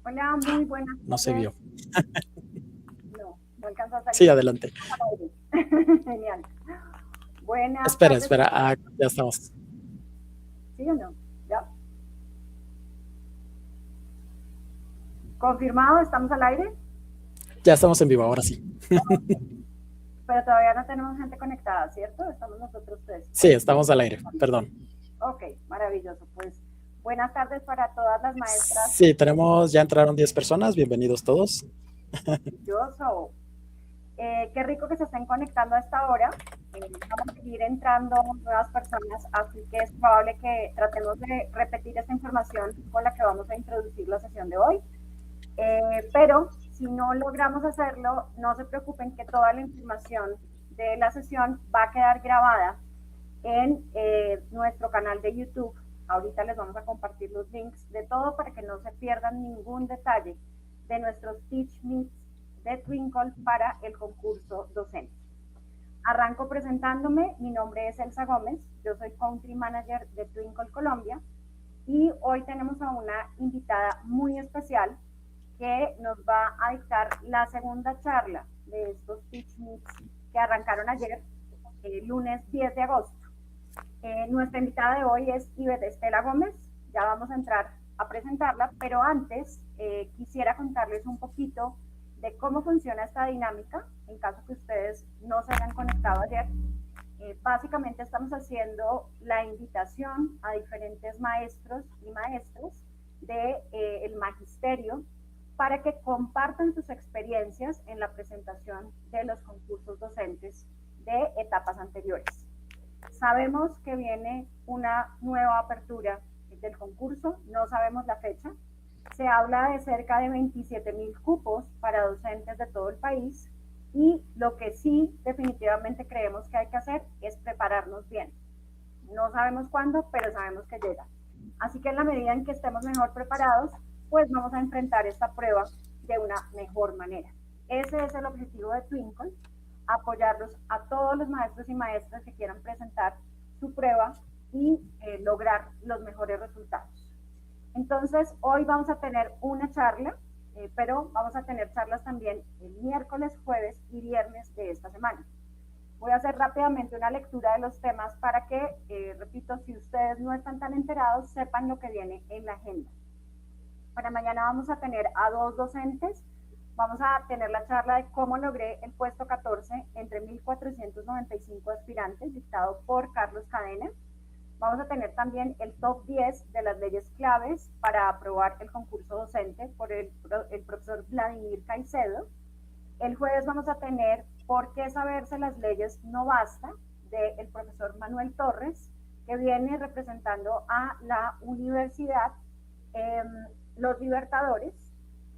Hola, muy buenas No se tardes. vio. No alcanzó a Sí, salir. adelante. Genial. Buenas Espera, tardes. espera. Ya estamos. ¿Sí o no? ¿Ya? ¿Confirmado? ¿Estamos al aire? Ya estamos en vivo, ahora sí. Ok. Pero todavía no tenemos gente conectada, ¿cierto? Estamos nosotros tres. Sí, estamos al aire. Perdón. Ok, maravilloso. Pues buenas tardes para todas las maestras. Sí, ya entraron 10 personas. Bienvenidos todos. Maravilloso. Qué rico que se estén conectando a esta hora. Vamos a seguir entrando nuevas personas, así que es probable que tratemos de repetir esta información con la que vamos a introducir la sesión de hoy. Pero si no logramos hacerlo, no se preocupen que toda la información de la sesión va a quedar grabada en nuestro canal de YouTube. Ahorita les vamos a compartir los links de todo para que no se pierdan ningún detalle de nuestros Teach Meets de Twinkle para el concurso docente. Arranco presentándome, mi nombre es Elsa Gómez, yo soy Country Manager de Twinkle Colombia y hoy tenemos a una invitada muy especial que nos va a dictar la segunda charla de estos Teach Meets que arrancaron ayer, lunes 10 de agosto. Nuestra invitada de hoy es Ivette Estela Gómez, ya vamos a entrar a presentarla, pero antes quisiera contarles un poquito de cómo funciona esta dinámica, en caso que ustedes no se hayan conectado ayer. Básicamente estamos haciendo la invitación a diferentes maestros y maestras del magisterio para que compartan sus experiencias en la presentación de los concursos docentes de etapas anteriores. Sabemos que viene una nueva apertura del concurso, no sabemos la fecha. Se habla de cerca de 27,000 cupos para docentes de todo el país y lo que sí definitivamente creemos que hay que hacer es prepararnos bien. No sabemos cuándo, pero sabemos que llega. Así que en la medida en que estemos mejor preparados, pues vamos a enfrentar esta prueba de una mejor manera. Ese es el objetivo de Twinkle, apoyarlos a todos los maestros y maestras que quieran presentar su prueba y lograr los mejores resultados. Entonces, hoy vamos a tener una charla, pero vamos a tener charlas también el miércoles, jueves y viernes de esta semana. Voy a hacer rápidamente una lectura de los temas para que, repito, si ustedes no están tan enterados, sepan lo que viene en la agenda. Para mañana vamos a tener a 2 docentes. Vamos a tener la charla de cómo logré el puesto 14 entre 1,495 aspirantes, dictado por Carlos Cadena. Vamos a tener también el top 10 de las leyes claves para aprobar el concurso docente por el profesor Vladimir Caicedo. El jueves vamos a tener por qué saberse las leyes no basta del profesor Manuel Torres, que viene representando a la Universidad Los Libertadores.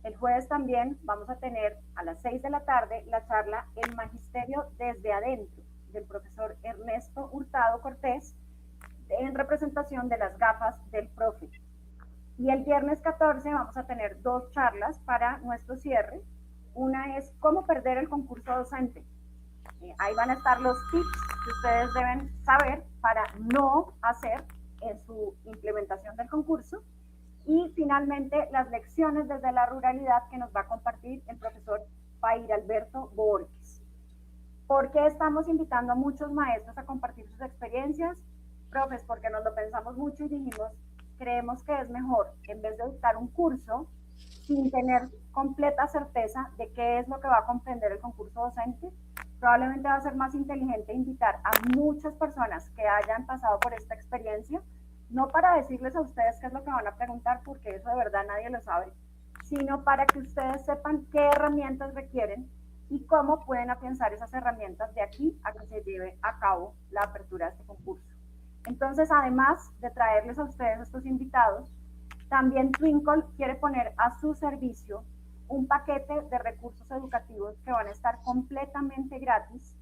El jueves también vamos a tener a las 6 de la tarde la charla El Magisterio desde adentro del profesor Ernesto Hurtado Cortés en representación de las gafas del profe. Y el viernes 14 vamos a tener 2 charlas para nuestro cierre. Una es cómo perder el concurso docente. Ahí van a estar los tips que ustedes deben saber para no hacer en su implementación del concurso. Y finalmente las lecciones desde la ruralidad que nos va a compartir el profesor Pair Alberto Borges. ¿Por qué estamos invitando a muchos maestros a compartir sus experiencias? Profes, porque nos lo pensamos mucho y dijimos, creemos que es mejor, en vez de dictar un curso sin tener completa certeza de qué es lo que va a comprender el concurso docente, probablemente va a ser más inteligente invitar a muchas personas que hayan pasado por esta experiencia, no para decirles a ustedes qué es lo que van a preguntar, porque eso de verdad nadie lo sabe, sino para que ustedes sepan qué herramientas requieren y cómo pueden afianzar esas herramientas de aquí a que se lleve a cabo la apertura de este concurso. Entonces, además de traerles a ustedes estos invitados, también Twinkle quiere poner a su servicio un paquete de recursos educativos que van a estar completamente gratis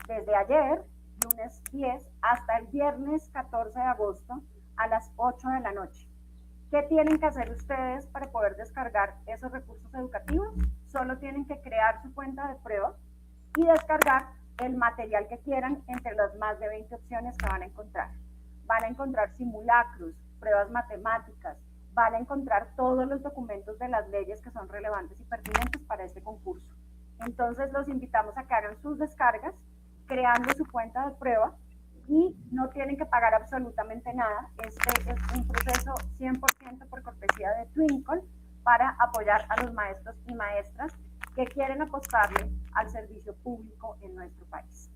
desde ayer, lunes 10, hasta el viernes 14 de agosto a las 8 de la noche. ¿Qué tienen que hacer ustedes para poder descargar esos recursos educativos? Solo tienen que crear su cuenta de prueba y descargar el material que quieran entre las más de 20 opciones que van a encontrar. Van a encontrar simulacros, pruebas matemáticas, van a encontrar todos los documentos de las leyes que son relevantes y pertinentes para este concurso. Entonces los invitamos a que hagan sus descargas, creando su cuenta de prueba, y no tienen que pagar absolutamente nada. Este es un proceso 100% por cortesía de Twinkle para apoyar a los maestros y maestras que quieren apostarle al servicio público en nuestro país.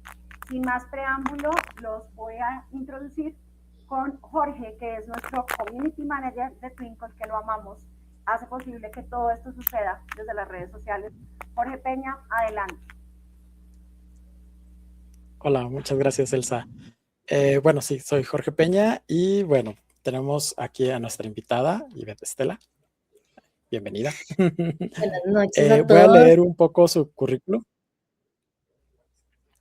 Sin más preámbulo, los voy a introducir con Jorge, que es nuestro Community Manager de Twinkle, que lo amamos, hace posible que todo esto suceda desde las redes sociales. Jorge Peña, adelante. Hola, muchas gracias, Elsa. Bueno, sí, soy Jorge Peña y bueno, tenemos aquí a nuestra invitada, Ivette Estela. Bienvenida. Buenas noches a Voy a todos. leer un poco su currículo.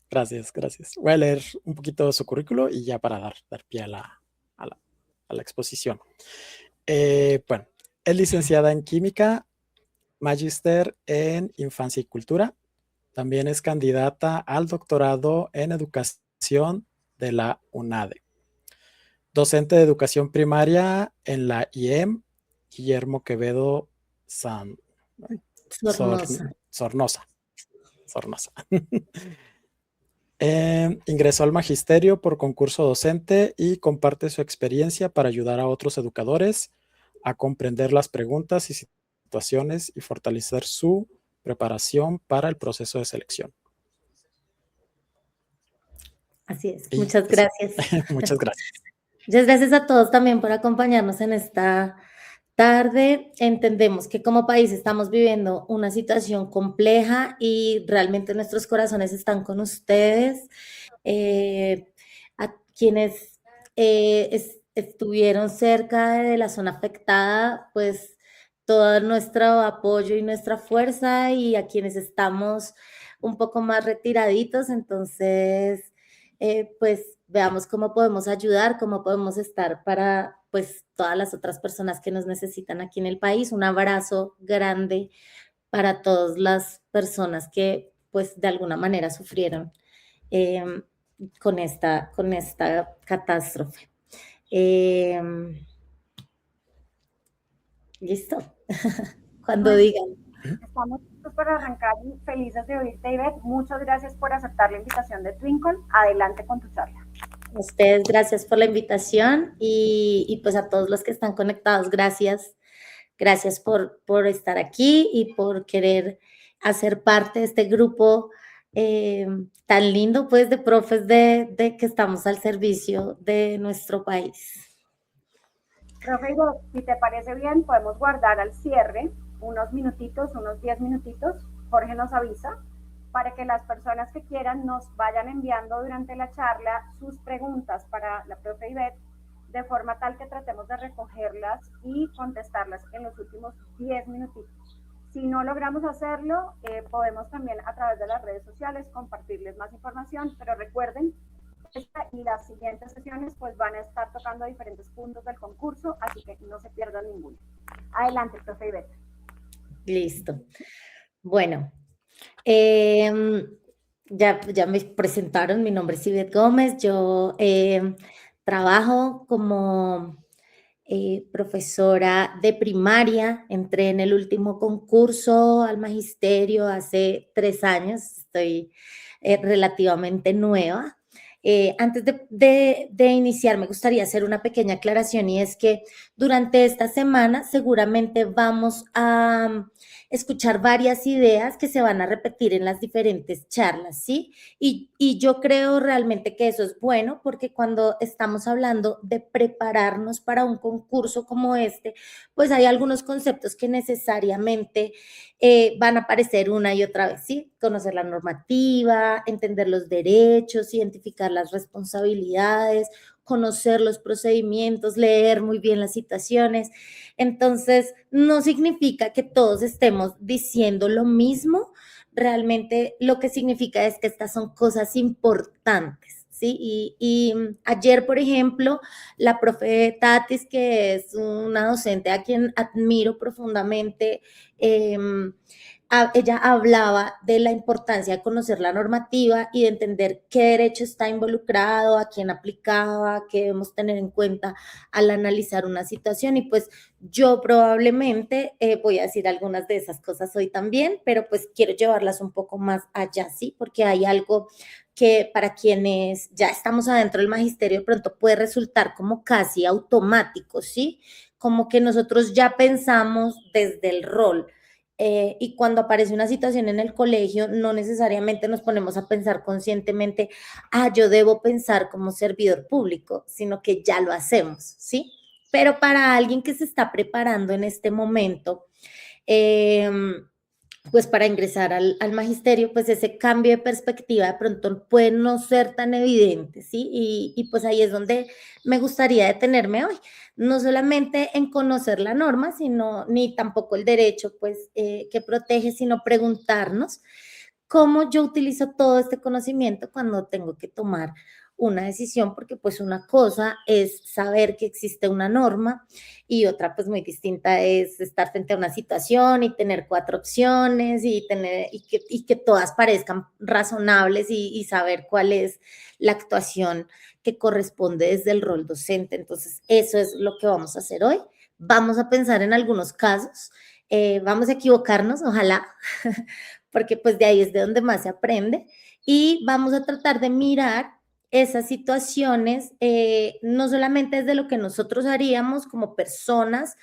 Gracias. Voy a leer un poquito su currículo y ya para dar pie a la exposición. Bueno, es licenciada en Química, magíster en Infancia y Cultura. También es candidata al doctorado en Educación de la UNADE. Docente de Educación Primaria en la IEM, Guillermo Quevedo Sornosa. Ingresó al magisterio por concurso docente y comparte su experiencia para ayudar a otros educadores a comprender las preguntas y situaciones y fortalecer su preparación para el proceso de selección. Así es, muchas gracias. Muchas gracias. Muchas gracias a todos también por acompañarnos en esta tarde. Entendemos que como país estamos viviendo una situación compleja y realmente nuestros corazones están con ustedes. A quienes estuvieron cerca de la zona afectada, pues todo nuestro apoyo y nuestra fuerza, y a quienes estamos un poco más retiraditos, entonces pues veamos cómo podemos ayudar, cómo podemos estar para pues todas las otras personas que nos necesitan aquí en el país. Un abrazo grande para todas las personas que pues de alguna manera sufrieron con esta catástrofe. Listo. Cuando digan. Estamos listos para arrancar y felices de oírte, Ivette. Muchas gracias por aceptar la invitación de Twinkle. Adelante con tu charla. A ustedes, gracias por la invitación y pues a todos los que están conectados, gracias. Gracias por estar aquí y por querer hacer parte de este grupo tan lindo, pues, de profes de que estamos al servicio de nuestro país. Profe, si te parece bien, podemos guardar al cierre unos minutitos, unos 10 minutitos. Jorge nos avisa para que las personas que quieran nos vayan enviando durante la charla sus preguntas para la profe Ivette, de forma tal que tratemos de recogerlas y contestarlas en los últimos 10 minutitos. Si no logramos hacerlo, podemos también a través de las redes sociales compartirles más información, pero recuerden, esta y las siguientes sesiones pues van a estar tocando diferentes puntos del concurso, así que no se pierdan ninguno. Adelante, profe Ivette. Listo. Bueno, ya me presentaron, mi nombre es Ivette Gómez, yo trabajo como profesora de primaria, entré en el último concurso al magisterio hace 3 años, estoy relativamente nueva. Antes de iniciar, me gustaría hacer una pequeña aclaración, y es que durante esta semana seguramente vamos a escuchar varias ideas que se van a repetir en las diferentes charlas, ¿sí? Y yo creo realmente que eso es bueno, porque cuando estamos hablando de prepararnos para un concurso como este, pues hay algunos conceptos que necesariamente van a aparecer una y otra vez, ¿sí? Conocer la normativa, entender los derechos, identificar las responsabilidades, conocer los procedimientos, leer muy bien las citaciones. Entonces, no significa que todos estemos diciendo lo mismo, realmente lo que significa es que estas son cosas importantes, ¿sí? Y ayer, por ejemplo, la profe Tatis, que es una docente a quien admiro profundamente, ella hablaba de la importancia de conocer la normativa y de entender qué derecho está involucrado, a quién aplicaba, qué debemos tener en cuenta al analizar una situación. Y pues yo probablemente voy a decir algunas de esas cosas hoy también, pero pues quiero llevarlas un poco más allá, ¿sí? Porque hay algo que para quienes ya estamos adentro del magisterio de pronto puede resultar como casi automático, ¿sí? Como que nosotros ya pensamos desde el rol. Y cuando aparece una situación en el colegio, no necesariamente nos ponemos a pensar conscientemente, yo debo pensar como servidor público, sino que ya lo hacemos, ¿sí? Pero para alguien que se está preparando en este momento, eh, pues para ingresar al magisterio, pues ese cambio de perspectiva de pronto puede no ser tan evidente, ¿sí? Y pues ahí es donde me gustaría detenerme hoy, no solamente en conocer la norma, sino ni tampoco el derecho, pues, que protege, sino preguntarnos cómo yo utilizo todo este conocimiento cuando tengo que tomar una decisión, porque pues una cosa es saber que existe una norma y otra pues muy distinta es estar frente a una situación y tener 4 opciones y que todas parezcan razonables y saber cuál es la actuación que corresponde desde el rol docente. Entonces, eso es lo que vamos a hacer hoy. Vamos a pensar en algunos casos, vamos a equivocarnos, ojalá, porque pues de ahí es de donde más se aprende, y vamos a tratar de mirar esas situaciones, no solamente desde lo que nosotros haríamos como personas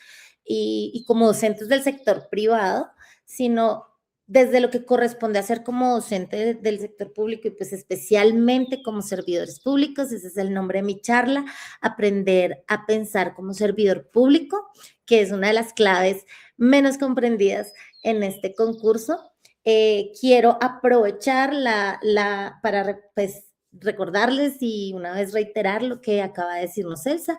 y como docentes del sector privado, sino desde lo que corresponde hacer como docente del sector público y pues especialmente como servidores públicos. Ese es el nombre de mi charla, aprender a pensar como servidor público, que es una de las claves menos comprendidas en este concurso. Quiero aprovechar para pues, recordarles y una vez reiterar lo que acaba de decirnos Elsa.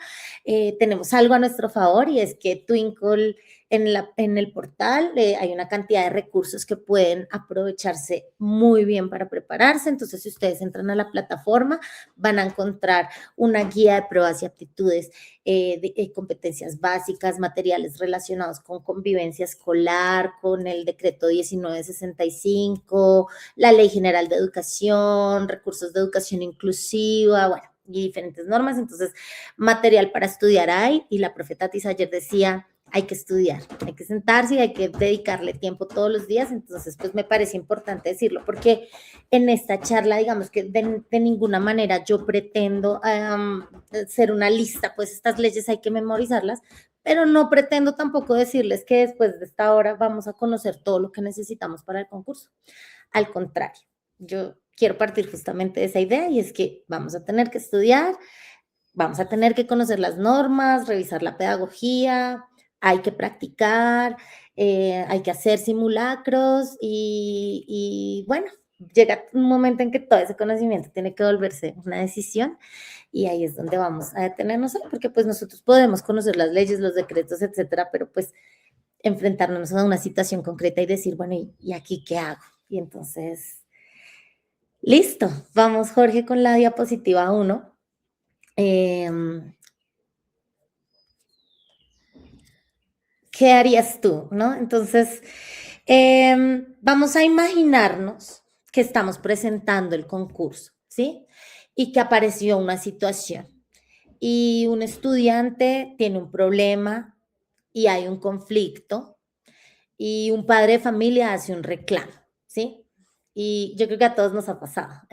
Tenemos algo a nuestro favor y es que Twinkle en el portal hay una cantidad de recursos que pueden aprovecharse muy bien para prepararse. Entonces, si ustedes entran a la plataforma, van a encontrar una guía de pruebas y aptitudes, de competencias básicas, materiales relacionados con convivencia escolar, con el decreto 1965, la Ley General de Educación, recursos de educación inclusiva, bueno, y diferentes normas. Entonces, material para estudiar hay, y la profe Tatis ayer decía, hay que estudiar, hay que sentarse y hay que dedicarle tiempo todos los días. Entonces, pues me parece importante decirlo, porque en esta charla, digamos que de ninguna manera yo pretendo ser una lista, pues estas leyes hay que memorizarlas, pero no pretendo tampoco decirles que después de esta hora vamos a conocer todo lo que necesitamos para el concurso. Al contrario, yo quiero partir justamente de esa idea, y es que vamos a tener que estudiar, vamos a tener que conocer las normas, revisar la pedagogía, hay que practicar, hay que hacer simulacros y bueno, llega un momento en que todo ese conocimiento tiene que volverse una decisión, y ahí es donde vamos a detenernos hoy, porque pues nosotros podemos conocer las leyes, los decretos, etcétera, pero pues enfrentarnos a una situación concreta y decir, bueno, ¿y aquí qué hago? Y entonces, listo, vamos Jorge con la diapositiva 1. ¿Qué harías tú? ¿No? Entonces, vamos a imaginarnos que estamos presentando el concurso, ¿sí? Y que apareció una situación y un estudiante tiene un problema y hay un conflicto y un padre de familia hace un reclamo, ¿sí? Y yo creo que a todos nos ha pasado.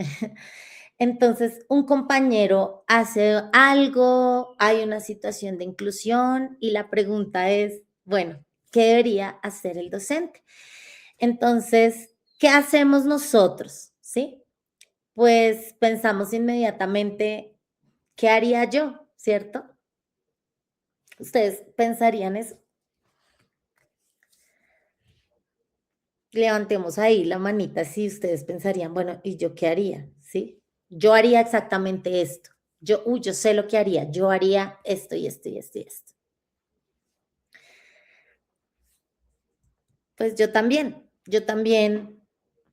Entonces, un compañero hace algo, hay una situación de inclusión y la pregunta es, bueno, ¿qué debería hacer el docente? Entonces, ¿qué hacemos nosotros? ¿Sí? Pues pensamos inmediatamente, ¿qué haría yo? ¿Cierto? Ustedes pensarían eso. Levantemos ahí la manita si ustedes pensarían, bueno, ¿y yo qué haría? ¿Sí? Yo haría exactamente esto. Yo sé lo que haría. Yo haría esto y esto y esto y esto. Pues yo también,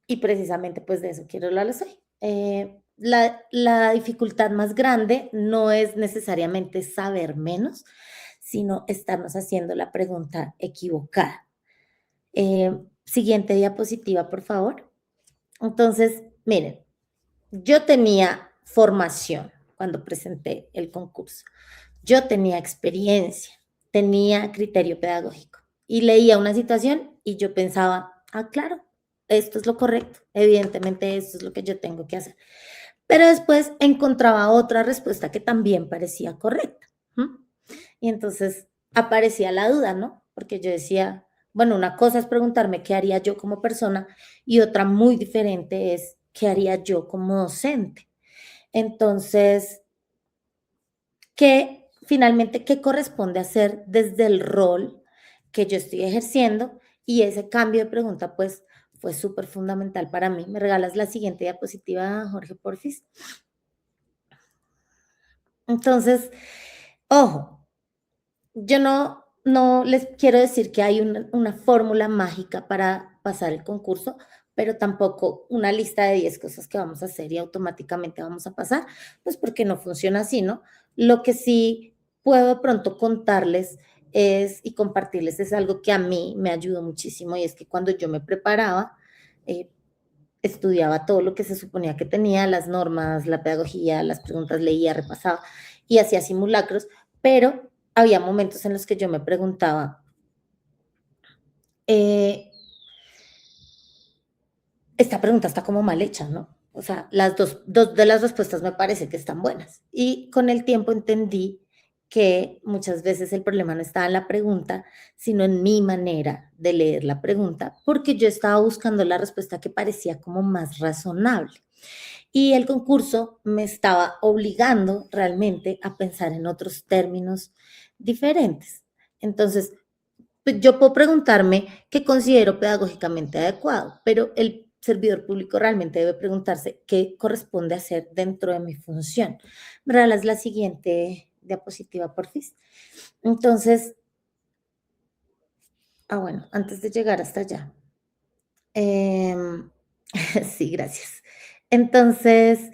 y precisamente pues de eso quiero hablarles hoy. La dificultad más grande no es necesariamente saber menos, sino estarnos haciendo la pregunta equivocada. Siguiente diapositiva, por favor. Entonces, miren, yo tenía formación cuando presenté el concurso. Yo tenía experiencia, tenía criterio pedagógico y leía una situación y yo pensaba, claro, esto es lo correcto, evidentemente esto es lo que yo tengo que hacer. Pero después encontraba otra respuesta que también parecía correcta. Y entonces aparecía la duda, ¿no? Porque yo decía, bueno, una cosa es preguntarme qué haría yo como persona y otra muy diferente es qué haría yo como docente. Entonces, ¿qué corresponde hacer desde el rol que yo estoy ejerciendo? Y ese cambio de pregunta, pues, fue súper fundamental para mí. ¿Me regalas la siguiente diapositiva, Jorge, porfis? Entonces, ojo, yo no les quiero decir que hay una fórmula mágica para pasar el concurso, pero tampoco una lista de 10 cosas que vamos a hacer y automáticamente vamos a pasar, pues porque no funciona así, ¿no? Lo que sí puedo de pronto contarles y compartirles es algo que a mí me ayudó muchísimo y es que cuando yo me preparaba, estudiaba todo lo que se suponía que tenía, las normas, la pedagogía, las preguntas, leía, repasaba y hacía simulacros, pero había momentos en los que yo me preguntaba, esta pregunta está como mal hecha, ¿no? O sea, las dos de las respuestas me parece que están buenas. Y con el tiempo entendí que muchas veces el problema no estaba en la pregunta, sino en mi manera de leer la pregunta, porque yo estaba buscando la respuesta que parecía como más razonable. Y el concurso me estaba obligando realmente a pensar en otros términos diferentes. Entonces, pues yo puedo preguntarme qué considero pedagógicamente adecuado, pero el servidor público realmente debe preguntarse qué corresponde hacer dentro de mi función. ¿Me regalas la siguiente diapositiva, porfis? Entonces, bueno, antes de llegar hasta allá. Sí, gracias. Entonces,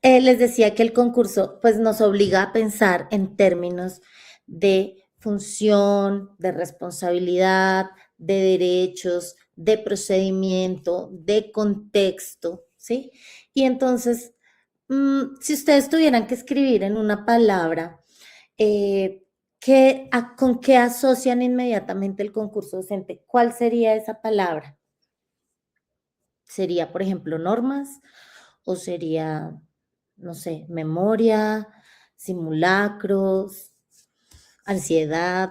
les decía que el concurso pues nos obliga a pensar en términos de función, de responsabilidad, de derechos, de procedimiento, de contexto, ¿sí? Y entonces, si ustedes tuvieran que escribir en una palabra, ¿con qué asocian inmediatamente el concurso docente? ¿Cuál sería esa palabra? ¿Sería, por ejemplo, normas o sería, no sé, memoria, simulacros, ansiedad,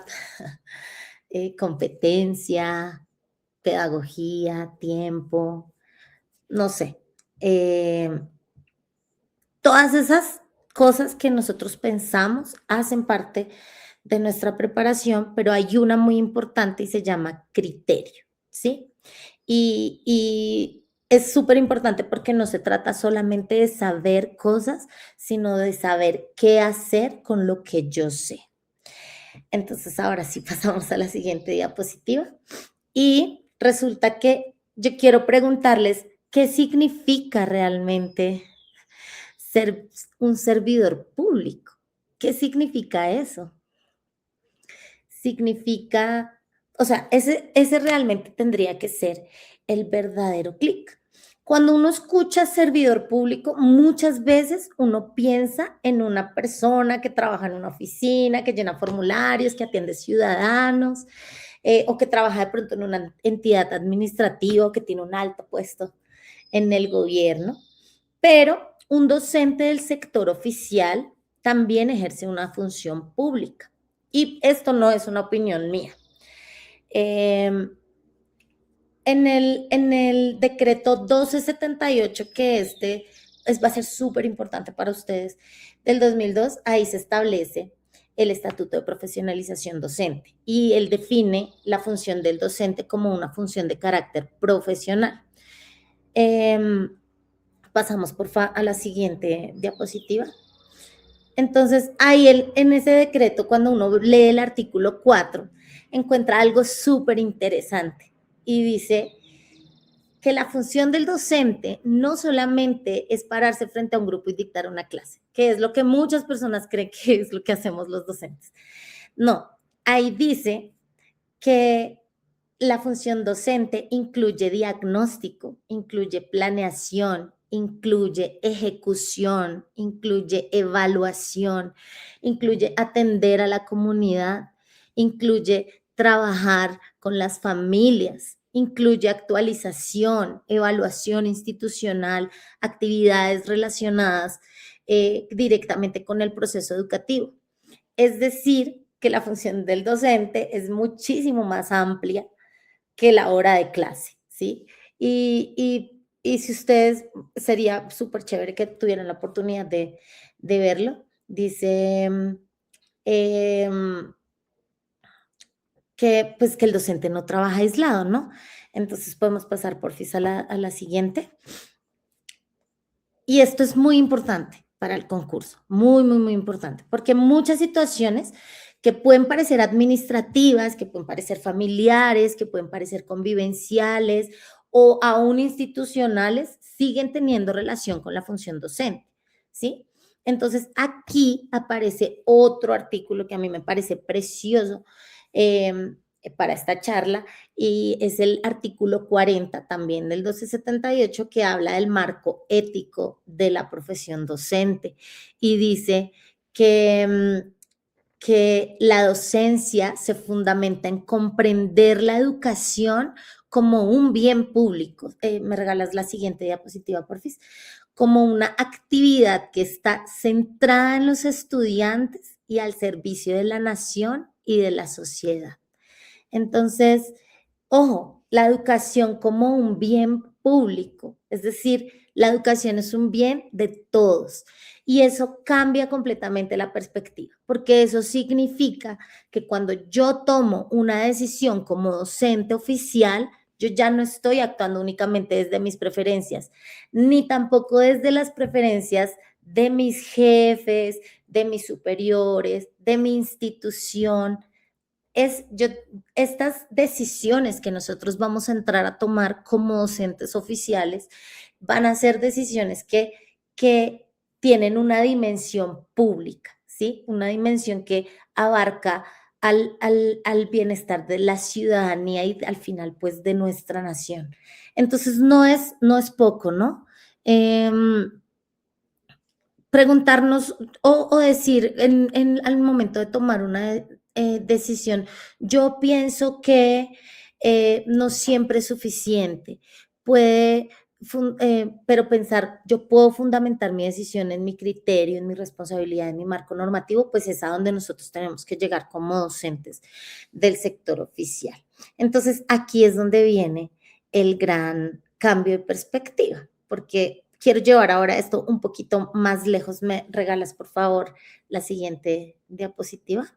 competencia, pedagogía, tiempo, no sé? Todas esas cosas que nosotros pensamos hacen parte de nuestra preparación, pero hay una muy importante y se llama criterio, ¿sí? Y es súper importante porque no se trata solamente de saber cosas, sino de saber qué hacer con lo que yo sé. Entonces, ahora sí pasamos a la siguiente diapositiva. Y resulta que yo quiero preguntarles qué significa realmente ser un servidor público. ¿Qué significa eso? Significa, o sea, ese realmente tendría que ser el verdadero clic. Cuando uno escucha servidor público, muchas veces uno piensa en una persona que trabaja en una oficina, que llena formularios, que atiende ciudadanos, o que trabaja de pronto en una entidad administrativa o que tiene un alto puesto en el gobierno. Pero un docente del sector oficial también ejerce una función pública. Y esto no es una opinión mía. En el decreto 1278, que va a ser súper importante para ustedes, del 2002, ahí se establece el Estatuto de Profesionalización Docente y él define la función del docente como una función de carácter profesional. Pasamos, por favor, a la siguiente diapositiva. Entonces, ahí en ese decreto, cuando uno lee el artículo 4, encuentra algo súper interesante y dice que la función del docente no solamente es pararse frente a un grupo y dictar una clase, que es lo que muchas personas creen que es lo que hacemos los docentes. No, ahí dice que la función docente incluye diagnóstico, incluye planeación, incluye ejecución, incluye evaluación, incluye atender a la comunidad, incluye trabajar con las familias, incluye actualización, evaluación institucional, actividades relacionadas directamente con el proceso educativo. Es decir, que la función del docente es muchísimo más amplia que la hora de clase, ¿sí? Y si ustedes, sería súper chévere que tuvieran la oportunidad de verlo. Dice que, pues, que el docente no trabaja aislado, ¿no? Entonces podemos pasar porfis a la siguiente. Y esto es muy importante para el concurso, muy, muy, muy importante, porque muchas situaciones que pueden parecer administrativas, que pueden parecer familiares, que pueden parecer convivenciales o aún institucionales, siguen teniendo relación con la función docente, ¿sí? Entonces, aquí aparece otro artículo que a mí me parece precioso para esta charla, y es el artículo 40 también del 1278, que habla del marco ético de la profesión docente y dice que la docencia se fundamenta en comprender la educación como un bien público. ¿Me regalas la siguiente diapositiva, porfis? Como una actividad que está centrada en los estudiantes y al servicio de la nación y de la sociedad. Entonces, ojo, la educación como un bien público, es decir, la educación es un bien de todos. Y eso cambia completamente la perspectiva, porque eso significa que cuando yo tomo una decisión como docente oficial, yo ya no estoy actuando únicamente desde mis preferencias, ni tampoco desde las preferencias de mis jefes, de mis superiores, de mi institución. Estas decisiones que nosotros vamos a entrar a tomar como docentes oficiales van a ser decisiones que tienen una dimensión pública, ¿sí? Una dimensión que abarca al bienestar de la ciudadanía y al final, pues, de nuestra nación. Entonces, no es poco, ¿no? Preguntarnos o decir al momento de tomar una decisión, yo pienso que no siempre es suficiente. Pero pensar, yo puedo fundamentar mi decisión en mi criterio, en mi responsabilidad, en mi marco normativo, pues es a donde nosotros tenemos que llegar como docentes del sector oficial. Entonces, aquí es donde viene el gran cambio de perspectiva, porque quiero llevar ahora esto un poquito más lejos. ¿Me regalas, por favor, la siguiente diapositiva?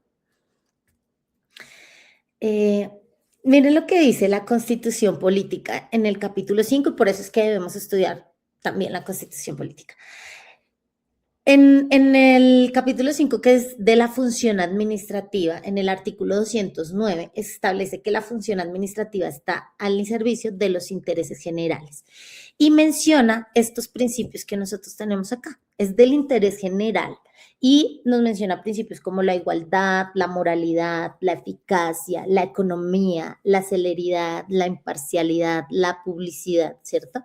Miren lo que dice la Constitución Política en el capítulo 5, y por eso es que debemos estudiar también la Constitución Política. En el capítulo 5, que es de la función administrativa, en el artículo 209, establece que la función administrativa está al servicio de los intereses generales y menciona estos principios que nosotros tenemos acá. Es del interés general y nos menciona principios como la igualdad, la moralidad, la eficacia, la economía, la celeridad, la imparcialidad, la publicidad, ¿cierto?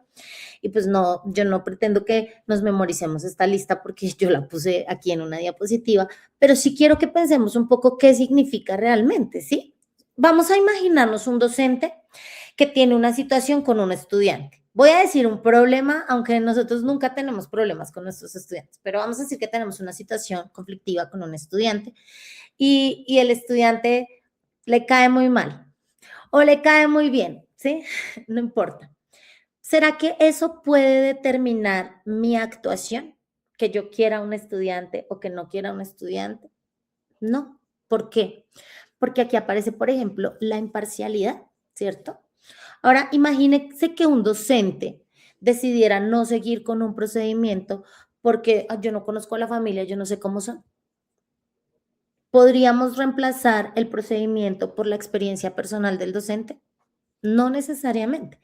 Y pues no, yo no pretendo que nos memoricemos esta lista porque yo la puse aquí en una diapositiva, pero sí quiero que pensemos un poco qué significa realmente, ¿sí? Vamos a imaginarnos un docente que tiene una situación con un estudiante. Voy a decir un problema, aunque nosotros nunca tenemos problemas con nuestros estudiantes, pero vamos a decir que tenemos una situación conflictiva con un estudiante y el estudiante le cae muy mal o le cae muy bien, ¿sí? No importa. ¿Será que eso puede determinar mi actuación? ¿Que yo quiera un estudiante o que no quiera un estudiante? No. ¿Por qué? Porque aquí aparece, por ejemplo, la imparcialidad, ¿cierto? Ahora, imagínense que un docente decidiera no seguir con un procedimiento porque yo no conozco a la familia, yo no sé cómo son. ¿Podríamos reemplazar el procedimiento por la experiencia personal del docente? No necesariamente,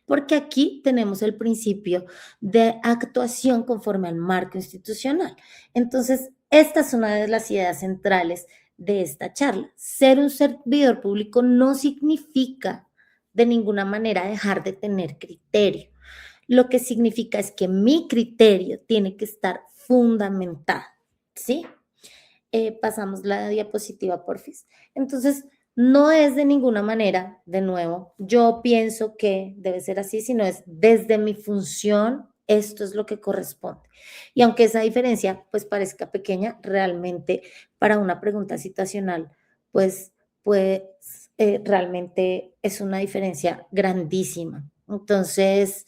porque aquí tenemos el principio de actuación conforme al marco institucional. Entonces, esta es una de las ideas centrales de esta charla. Ser un servidor público no significa de ninguna manera dejar de tener criterio. Lo que significa es que mi criterio tiene que estar fundamentado, ¿sí? Pasamos la diapositiva, porfis. Entonces, no es de ninguna manera, de nuevo, yo pienso que debe ser así, sino es desde mi función, esto es lo que corresponde. Y aunque esa diferencia pues parezca pequeña, realmente para una pregunta situacional, pues realmente es una diferencia grandísima. Entonces,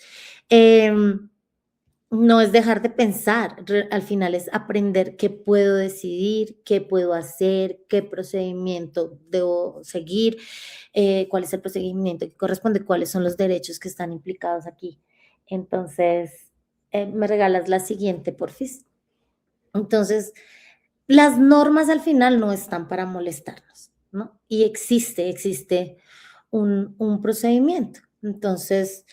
no es dejar de pensar, al final es aprender qué puedo decidir, qué puedo hacer, qué procedimiento debo seguir, cuál es el procedimiento que corresponde, cuáles son los derechos que están implicados aquí. Entonces, me regalas la siguiente, porfis. Entonces, las normas al final no están para molestarnos, ¿no? Y existe un procedimiento. Entonces,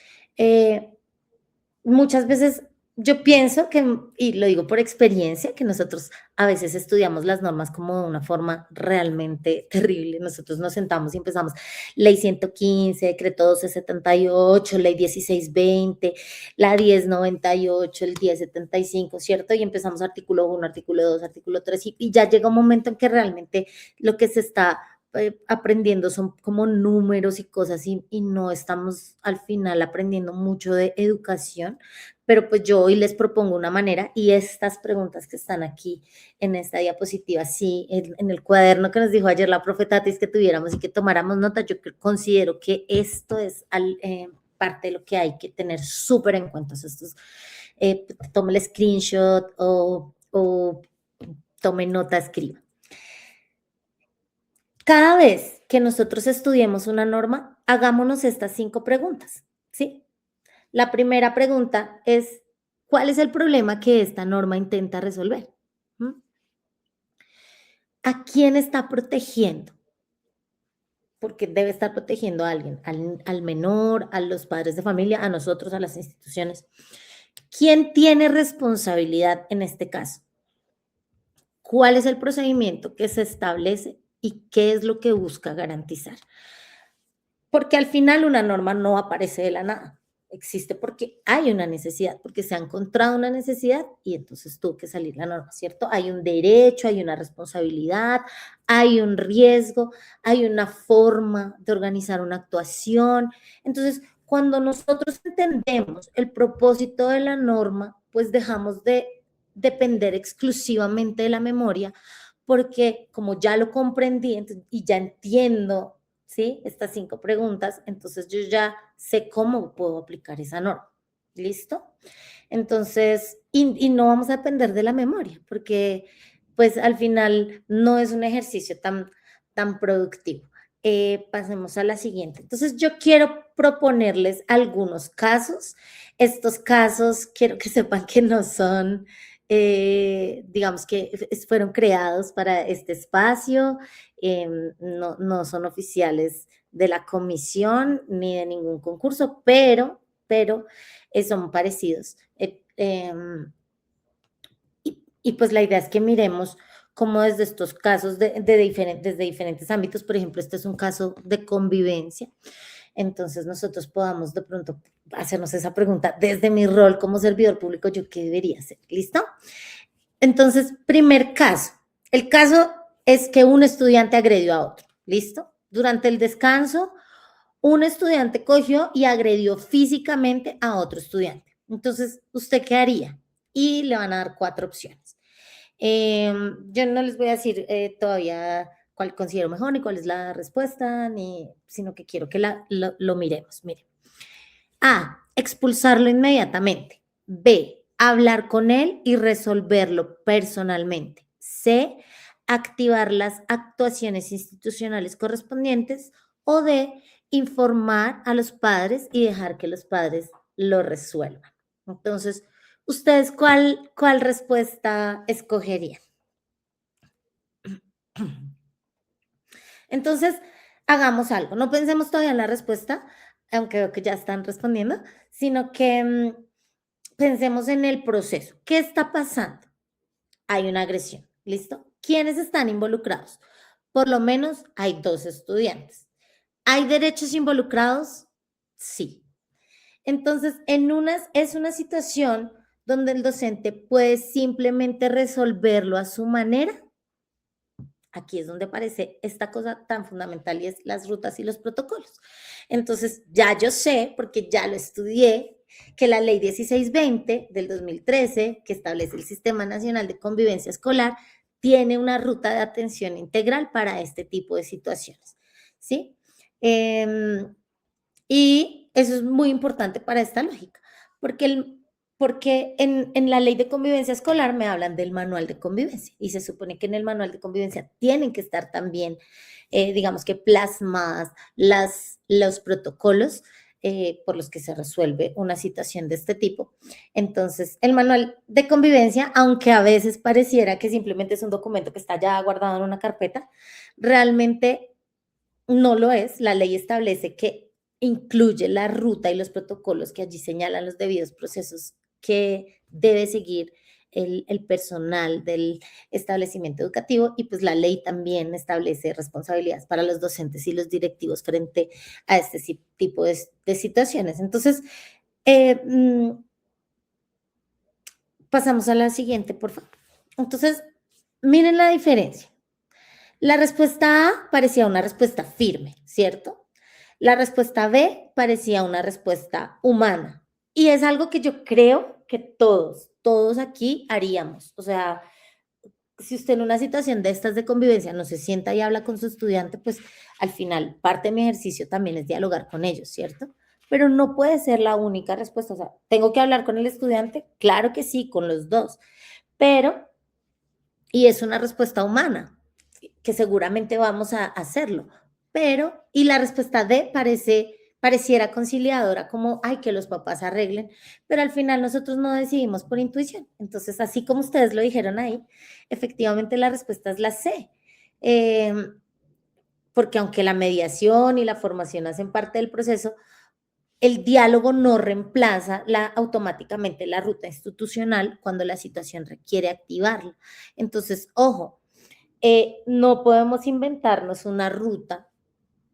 muchas veces yo pienso que, y lo digo por experiencia, que nosotros a veces estudiamos las normas como de una forma realmente terrible. Nosotros nos sentamos y empezamos ley 115, decreto 1278, ley 1620, la 1098, el 1075, ¿cierto? Y empezamos artículo 1, artículo 2, artículo 3, y ya llega un momento en que realmente lo que se está aprendiendo son como números y cosas y no estamos al final aprendiendo mucho de educación, pero pues yo hoy les propongo una manera y estas preguntas que están aquí en esta diapositiva, sí, en el cuaderno que nos dijo ayer la profe Tatis que tuviéramos y que tomáramos nota, yo considero que esto es parte de lo que hay que tener súper en cuenta. Estos, tome el screenshot o tome nota, escriba. Cada vez que nosotros estudiemos una norma, hagámonos estas 5 preguntas, ¿sí? La primera pregunta es, ¿cuál es el problema que esta norma intenta resolver? ¿A quién está protegiendo? Porque debe estar protegiendo a alguien, al menor, a los padres de familia, a nosotros, a las instituciones. ¿Quién tiene responsabilidad en este caso? ¿Cuál es el procedimiento que se establece y qué es lo que busca garantizar? Porque al final una norma no aparece de la nada. Existe porque hay una necesidad, porque se ha encontrado una necesidad y entonces tuvo que salir la norma, ¿cierto? Hay un derecho, hay una responsabilidad, hay un riesgo, hay una forma de organizar una actuación. Entonces, cuando nosotros entendemos el propósito de la norma, pues dejamos de depender exclusivamente de la memoria, porque como ya lo comprendí y ya entiendo, ¿sí? Estas 5 preguntas, entonces yo ya sé cómo puedo aplicar esa norma. ¿Listo? Entonces, y no vamos a depender de la memoria, porque pues al final no es un ejercicio tan productivo. Pasemos a la siguiente. Entonces, yo quiero proponerles algunos casos. Estos casos quiero que sepan que no son, digamos que fueron creados para este espacio, no son oficiales de la comisión ni de ningún concurso, pero son parecidos. Y pues la idea es que miremos cómo desde estos casos desde diferentes ámbitos, por ejemplo, este es un caso de convivencia, entonces nosotros podamos de pronto hacernos esa pregunta desde mi rol como servidor público, ¿yo qué debería hacer? ¿Listo? Entonces, primer caso. El caso es que un estudiante agredió a otro. ¿Listo? Durante el descanso, un estudiante cogió y agredió físicamente a otro estudiante. Entonces, ¿usted qué haría? Y le van a dar 4 opciones. Yo no les voy a decir todavía cuál considero mejor ni cuál es la respuesta, sino que quiero que lo miremos. Miren. A, expulsarlo inmediatamente. B, hablar con él y resolverlo personalmente. C, activar las actuaciones institucionales correspondientes. O D, informar a los padres y dejar que los padres lo resuelvan. Entonces, ¿ustedes cuál respuesta escogerían? Entonces, hagamos algo. No pensemos todavía en la respuesta, aunque veo que ya están respondiendo, sino que pensemos en el proceso. ¿Qué está pasando? Hay una agresión, ¿listo? ¿Quiénes están involucrados? Por lo menos hay 2 estudiantes. ¿Hay derechos involucrados? Sí. Entonces, es una situación donde el docente puede simplemente resolverlo a su manera. Aquí es donde aparece esta cosa tan fundamental y es las rutas y los protocolos. Entonces, ya yo sé, porque ya lo estudié, que la ley 1620 del 2013, que establece el Sistema Nacional de Convivencia Escolar, tiene una ruta de atención integral para este tipo de situaciones, ¿sí? Y eso es muy importante para esta lógica, porque en la ley de convivencia escolar me hablan del manual de convivencia y se supone que en el manual de convivencia tienen que estar también, digamos que plasmadas los protocolos por los que se resuelve una situación de este tipo. Entonces, el manual de convivencia, aunque a veces pareciera que simplemente es un documento que está ya guardado en una carpeta, realmente no lo es. La ley establece que incluye la ruta y los protocolos que allí señalan los debidos procesos que debe seguir el personal del establecimiento educativo y pues la ley también establece responsabilidades para los docentes y los directivos frente a este tipo de situaciones. Entonces, eh, mm, pasamos a la siguiente, por favor. Entonces, miren la diferencia. La respuesta A parecía una respuesta firme, ¿cierto? La respuesta B parecía una respuesta humana. Y es algo que yo creo que todos aquí haríamos. O sea, si usted en una situación de estas de convivencia no se sienta y habla con su estudiante, pues al final parte de mi ejercicio también es dialogar con ellos, ¿cierto? Pero no puede ser la única respuesta. O sea, ¿tengo que hablar con el estudiante? Claro que sí, con los dos. Pero, y es una respuesta humana, que seguramente vamos a hacerlo, pero, y la respuesta D pareciera conciliadora, como, ay, que los papás arreglen, pero al final nosotros no decidimos por intuición. Entonces, así como ustedes lo dijeron ahí, efectivamente la respuesta es la C. Eh, porque aunque la mediación y la formación hacen parte del proceso, el diálogo no reemplaza automáticamente la ruta institucional cuando la situación requiere activarla. Entonces, ojo, no podemos inventarnos una ruta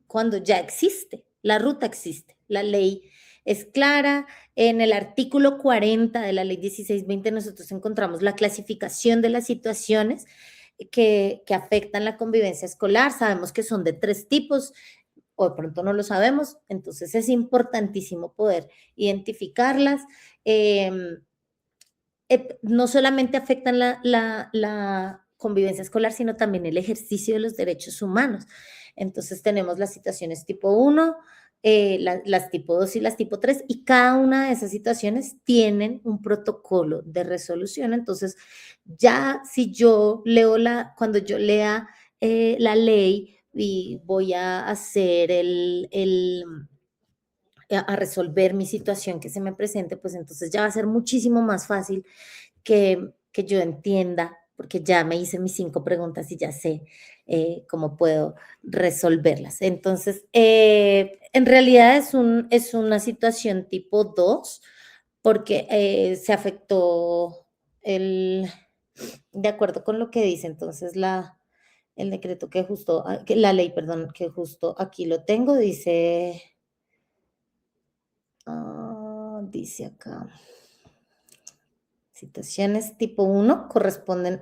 cuando ya existe. La ruta existe. La ley es clara. En el artículo 40 de la ley 1620 nosotros encontramos la clasificación de las situaciones que afectan la convivencia escolar. Sabemos que son de 3 tipos o de pronto no lo sabemos. Entonces es importantísimo poder identificarlas. No solamente afectan la convivencia escolar, sino también el ejercicio de los derechos humanos. Entonces tenemos las situaciones tipo 1, las tipo 2 y las tipo 3, y cada una de esas situaciones tienen un protocolo de resolución. Entonces, ya si yo leo cuando yo lea la ley y voy a hacer a resolver mi situación que se me presente, pues entonces ya va a ser muchísimo más fácil que yo entienda, porque ya me hice mis 5 preguntas y ya sé cómo puedo resolverlas. Entonces, en realidad es una situación tipo 2, porque se afectó de acuerdo con lo que dice, entonces el decreto que justo, la ley, perdón, que justo aquí lo tengo, dice, dice acá. Situaciones tipo 1 corresponden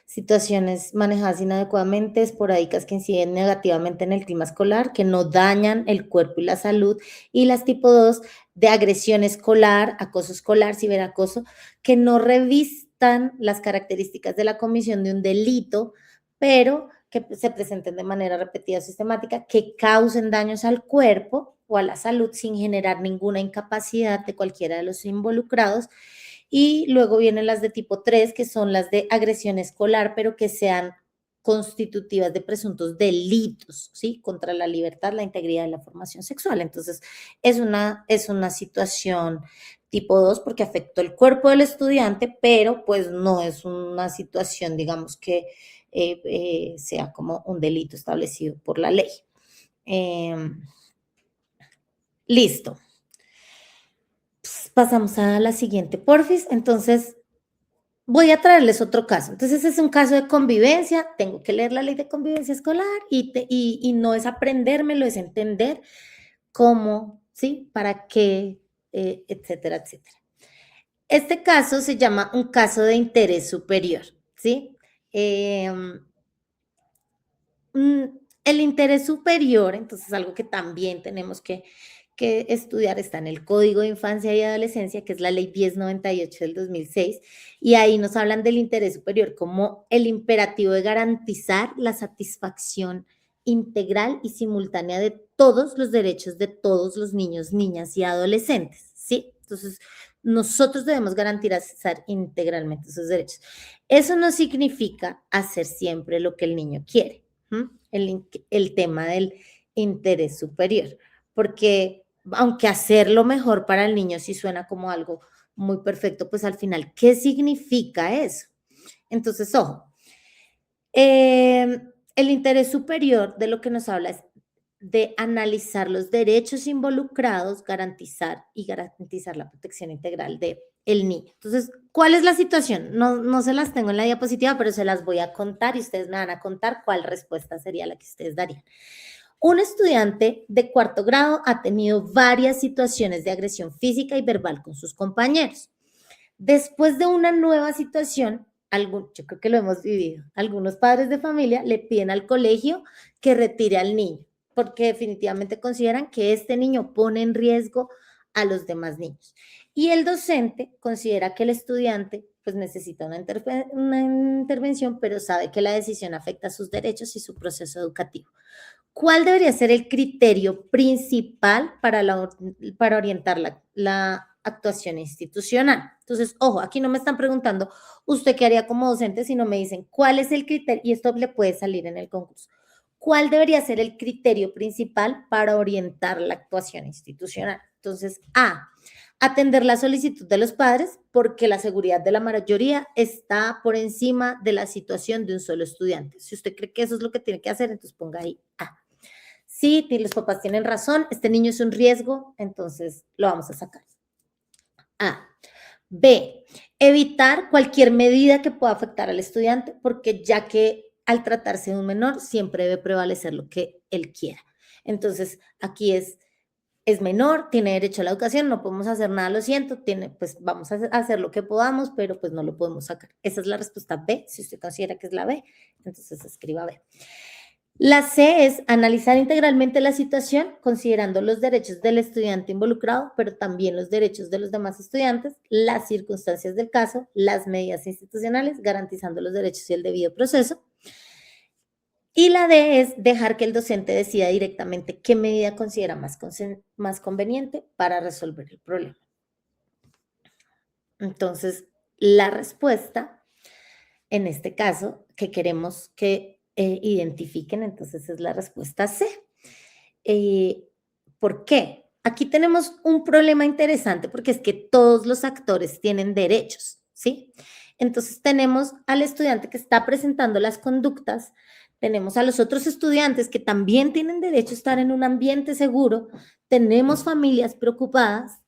situaciones manejadas inadecuadamente, esporádicas que inciden negativamente en el clima escolar, que no dañan el cuerpo y la salud, y las tipo 2 de agresión escolar, acoso escolar, ciberacoso, que no revistan las características de la comisión de un delito, pero que se presenten de manera repetida o sistemática, que causen daños al cuerpo o a la salud sin generar ninguna incapacidad de cualquiera de los involucrados. Y luego vienen las de tipo 3, que son las de agresión escolar, pero que sean constitutivas de presuntos delitos, ¿sí? Contra la libertad, la integridad y la formación sexual. Entonces, es una situación tipo 2 porque afectó el cuerpo del estudiante, pero pues no es una situación, digamos, que sea como un delito establecido por la ley. Listo. Pasamos a la siguiente, porfis. Entonces, voy a traerles otro caso. Entonces, es un caso de convivencia. Tengo que leer la ley de convivencia escolar y no es aprendérmelo, es entender cómo, ¿sí? Para qué, etcétera, etcétera. Este caso se llama un caso de interés superior, ¿sí? Eh, el interés superior, entonces algo que también tenemos que estudiar, está en el Código de Infancia y Adolescencia, que es la Ley 1098 del 2006, y ahí nos hablan del interés superior como el imperativo de garantizar la satisfacción integral y simultánea de todos los derechos de todos los niños, niñas y adolescentes, ¿sí? Entonces, nosotros debemos garantizar integralmente esos derechos. Eso no significa hacer siempre lo que el niño quiere, el tema del interés superior, porque aunque hacerlo mejor para el niño sí suena como algo muy perfecto, pues al final, ¿qué significa eso? Entonces, ojo, el interés superior de lo que nos habla es de analizar los derechos involucrados, garantizar la protección integral de el niño. Entonces, ¿cuál es la situación? No se las tengo en la diapositiva, pero se las voy a contar y ustedes me van a contar cuál respuesta sería la que ustedes darían. Un estudiante de cuarto grado ha tenido varias situaciones de agresión física y verbal con sus compañeros. Después de una nueva situación, yo creo que lo hemos vivido, algunos padres de familia le piden al colegio que retire al niño, porque definitivamente consideran que este niño pone en riesgo a los demás niños. Y el docente considera que el estudiante pues necesita una intervención, pero sabe que la decisión afecta sus derechos y su proceso educativo. ¿Cuál debería ser el criterio principal para orientar la actuación institucional? Entonces, ojo, aquí no me están preguntando usted qué haría como docente, sino me dicen cuál es el criterio, y esto le puede salir en el concurso. ¿Cuál debería ser el criterio principal para orientar la actuación institucional? Entonces, A, atender la solicitud de los padres porque la seguridad de la mayoría está por encima de la situación de un solo estudiante. Si usted cree que eso es lo que tiene que hacer, entonces ponga ahí A. Sí, los papás tienen razón, este niño es un riesgo, entonces lo vamos a sacar. A. B. Evitar cualquier medida que pueda afectar al estudiante, porque ya que al tratarse de un menor, siempre debe prevalecer lo que él quiera. Entonces, aquí es menor, tiene derecho a la educación, no podemos hacer nada, lo siento, pues vamos a hacer lo que podamos, pero pues no lo podemos sacar. Esa es la respuesta B, si usted considera que es la B, entonces escriba B. La C es analizar integralmente la situación, considerando los derechos del estudiante involucrado, pero también los derechos de los demás estudiantes, las circunstancias del caso, las medidas institucionales, garantizando los derechos y el debido proceso. Y la D es dejar que el docente decida directamente qué medida considera más conveniente para resolver el problema. Entonces, la respuesta, en este caso, que queremos que identifiquen, entonces es la respuesta C. ¿Por qué? Aquí tenemos un problema interesante porque es que todos los actores tienen derechos, ¿sí? Entonces tenemos al estudiante que está presentando las conductas, tenemos a los otros estudiantes que también tienen derecho a estar en un ambiente seguro, tenemos familias preocupadas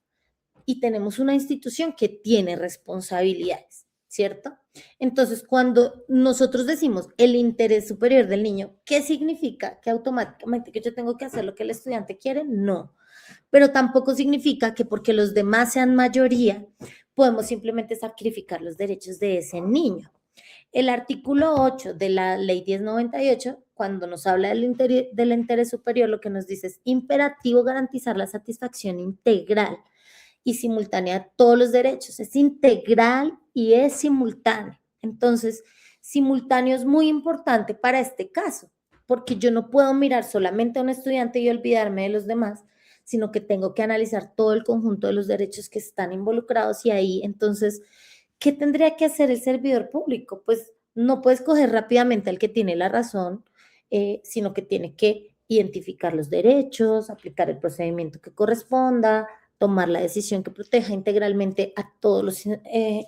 y tenemos una institución que tiene responsabilidades, ¿cierto? Entonces, cuando nosotros decimos el interés superior del niño, ¿qué significa? ¿Que automáticamente que yo tengo que hacer lo que el estudiante quiere? No. Pero tampoco significa que porque los demás sean mayoría, podemos simplemente sacrificar los derechos de ese niño. El artículo 8 de la ley 1098, cuando nos habla del interés superior, lo que nos dice es imperativo garantizar la satisfacción integral y simultánea de todos los derechos. Es integral y es simultáneo. Entonces, simultáneo es muy importante para este caso, porque yo no puedo mirar solamente a un estudiante y olvidarme de los demás, sino que tengo que analizar todo el conjunto de los derechos que están involucrados y ahí, entonces, ¿qué tendría que hacer el servidor público? Pues no puede escoger rápidamente al que tiene la razón, sino que tiene que identificar los derechos, aplicar el procedimiento que corresponda, tomar la decisión que proteja integralmente a todos los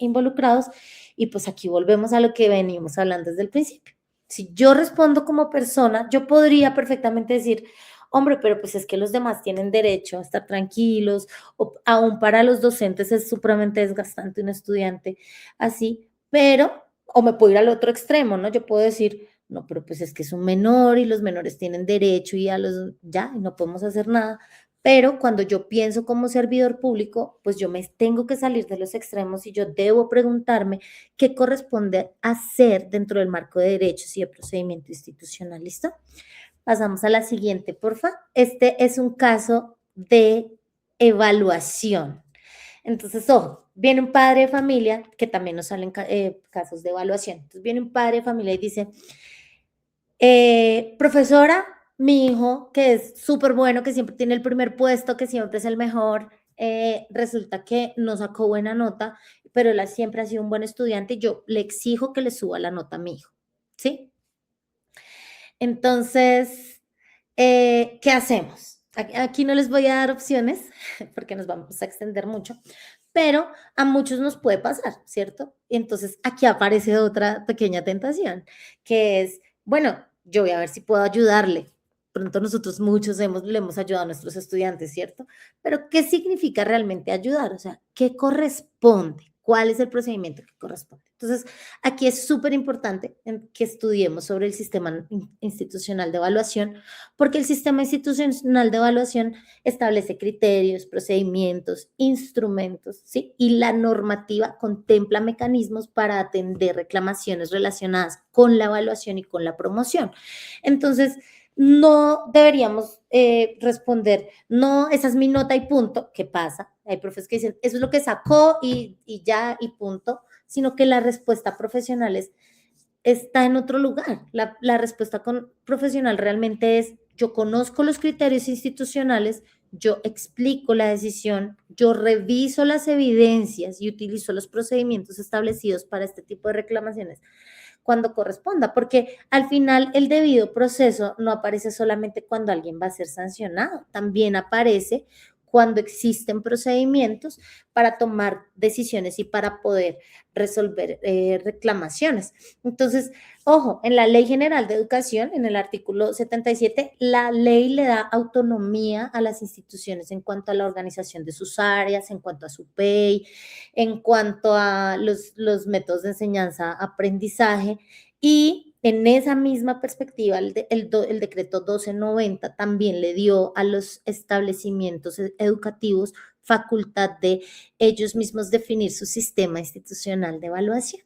involucrados. Y pues aquí volvemos a lo que venimos hablando desde el principio. Si yo respondo como persona, yo podría perfectamente decir, hombre, pero pues es que los demás tienen derecho a estar tranquilos, o aún para los docentes es supremamente desgastante un estudiante así, pero, o me puedo ir al otro extremo, ¿no? Yo puedo decir, no, pero pues es que es un menor y los menores tienen derecho y ya, y no podemos hacer nada. Pero cuando yo pienso como servidor público, pues yo me tengo que salir de los extremos y yo debo preguntarme qué corresponde hacer dentro del marco de derechos y de procedimiento institucional. ¿Listo? Pasamos a la siguiente, porfa. Este es un caso de evaluación. Entonces, ojo, viene un padre de familia, que también nos salen casos de evaluación. Entonces, viene un padre de familia y dice, profesora, mi hijo, que es súper bueno, que siempre tiene el primer puesto, que siempre es el mejor, resulta que no sacó buena nota, pero él siempre ha sido un buen estudiante y yo le exijo que le suba la nota a mi hijo, ¿sí? Entonces, ¿qué hacemos? Aquí no les voy a dar opciones porque nos vamos a extender mucho, pero a muchos nos puede pasar, ¿cierto? Y entonces aquí aparece otra pequeña tentación, que es, bueno, yo voy a ver si puedo ayudarle. Pronto nosotros muchos le hemos ayudado a nuestros estudiantes, ¿cierto? Pero ¿qué significa realmente ayudar? O sea, ¿qué corresponde? ¿Cuál es el procedimiento que corresponde? Entonces, aquí es súper importante que estudiemos sobre el sistema institucional de evaluación, porque el sistema institucional de evaluación establece criterios, procedimientos, instrumentos, ¿sí? Y la normativa contempla mecanismos para atender reclamaciones relacionadas con la evaluación y con la promoción. Entonces, no deberíamos responder, no, esa es mi nota y punto. ¿Qué pasa? Hay profes que dicen, eso es lo que sacó y ya y punto, sino que la respuesta profesional está en otro lugar. La respuesta profesional realmente es, yo conozco los criterios institucionales, yo explico la decisión, yo reviso las evidencias y utilizo los procedimientos establecidos para este tipo de reclamaciones cuando corresponda, porque al final el debido proceso no aparece solamente cuando alguien va a ser sancionado, también aparece cuando existen procedimientos para tomar decisiones y para poder resolver reclamaciones. Entonces, ojo, en la Ley General de Educación, en el artículo 77, la ley le da autonomía a las instituciones en cuanto a la organización de sus áreas, en cuanto a su PEI, en cuanto a los métodos de enseñanza-aprendizaje y en esa misma perspectiva, el decreto 1290 también le dio a los establecimientos educativos facultad de ellos mismos definir su sistema institucional de evaluación.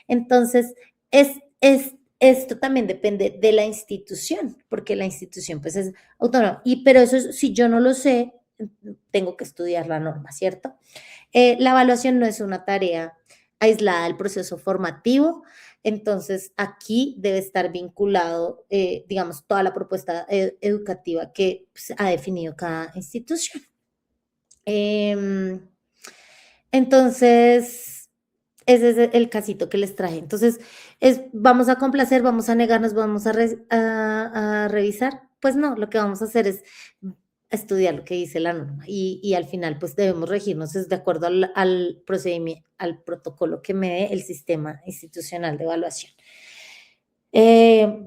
Entonces, esto también depende de la institución, porque la institución pues es autónoma. Pero eso, si yo no lo sé, tengo que estudiar la norma, ¿cierto? La evaluación no es una tarea aislada del proceso formativo, entonces aquí debe estar vinculado, digamos, toda la propuesta educativa que pues, ha definido cada institución. Entonces, ese es el casito que les traje. Entonces, vamos a complacer, vamos a negarnos, vamos a revisar. Pues no, lo que vamos a hacer es estudiar lo que dice la norma y al final pues debemos regirnos de acuerdo al procedimiento, al protocolo que me dé el sistema institucional de evaluación.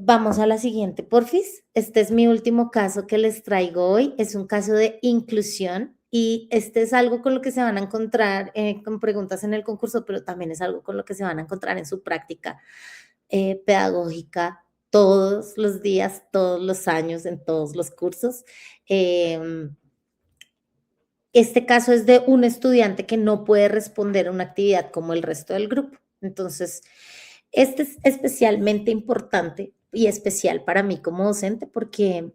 Vamos a la siguiente, porfis. Este es mi último caso que les traigo hoy. Es un caso de inclusión y este es algo con lo que se van a encontrar con preguntas en el concurso, pero también es algo con lo que se van a encontrar en su práctica pedagógica todos los días, todos los años, en todos los cursos. Este caso es de un estudiante que no puede responder a una actividad como el resto del grupo. Entonces, este es especialmente importante y especial para mí como docente porque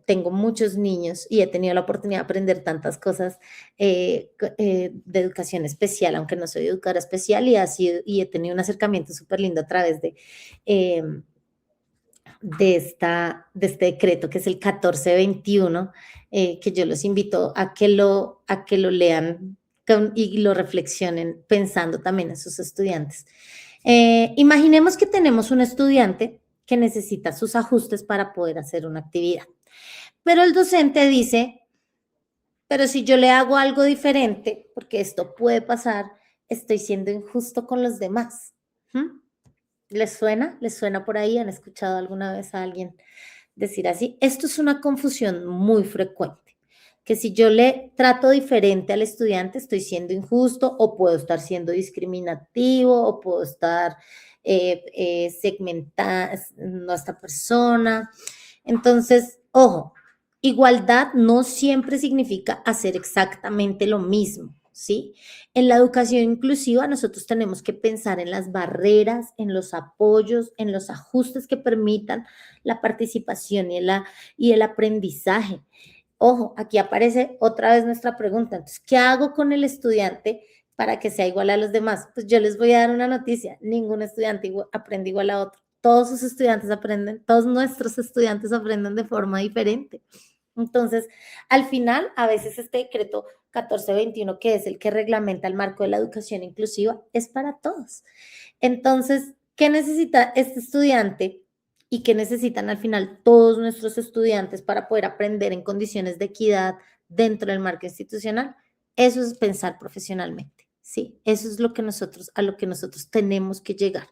tengo muchos niños y he tenido la oportunidad de aprender tantas cosas de educación especial, aunque no soy educadora especial y he tenido un acercamiento súper lindo a través de este decreto que es el 1421, que yo los invito a que lo lean y lo reflexionen pensando también en sus estudiantes. Imaginemos que tenemos un estudiante que necesita sus ajustes para poder hacer una actividad, pero el docente dice, pero si yo le hago algo diferente, porque esto puede pasar, estoy siendo injusto con los demás. ¿Les suena? ¿Les suena por ahí? ¿Han escuchado alguna vez a alguien decir así? Esto es una confusión muy frecuente. que si yo le trato diferente al estudiante, estoy siendo injusto o puedo estar siendo discriminativo o puedo estar segmentando a esta persona. Entonces, ojo, igualdad no siempre significa hacer exactamente lo mismo, ¿sí? En la educación inclusiva nosotros tenemos que pensar en las barreras, en los apoyos, en los ajustes que permitan la participación y el aprendizaje. Ojo, aquí aparece otra vez nuestra pregunta. Entonces, ¿qué hago con el estudiante para que sea igual a los demás? Pues yo les voy a dar una noticia. Ningún estudiante aprende igual a otro. Todos sus estudiantes aprenden, todos nuestros estudiantes aprenden de forma diferente. Entonces, al final, a veces este decreto 1421, que es el que reglamenta el marco de la educación inclusiva, es para todos. Entonces, ¿qué necesita este estudiante y qué necesitan al final todos nuestros estudiantes para poder aprender en condiciones de equidad dentro del marco institucional? Eso es pensar profesionalmente, ¿sí? Eso es a lo que nosotros tenemos que llegar.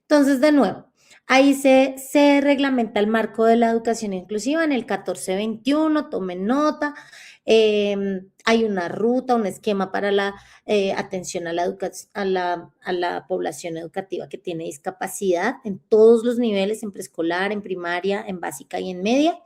Entonces, de nuevo, ahí se reglamenta el marco de la educación inclusiva en el 1421, tomen nota. Hay una ruta, un esquema para la atención a la población educativa que tiene discapacidad en todos los niveles, en preescolar, en primaria, en básica y en media.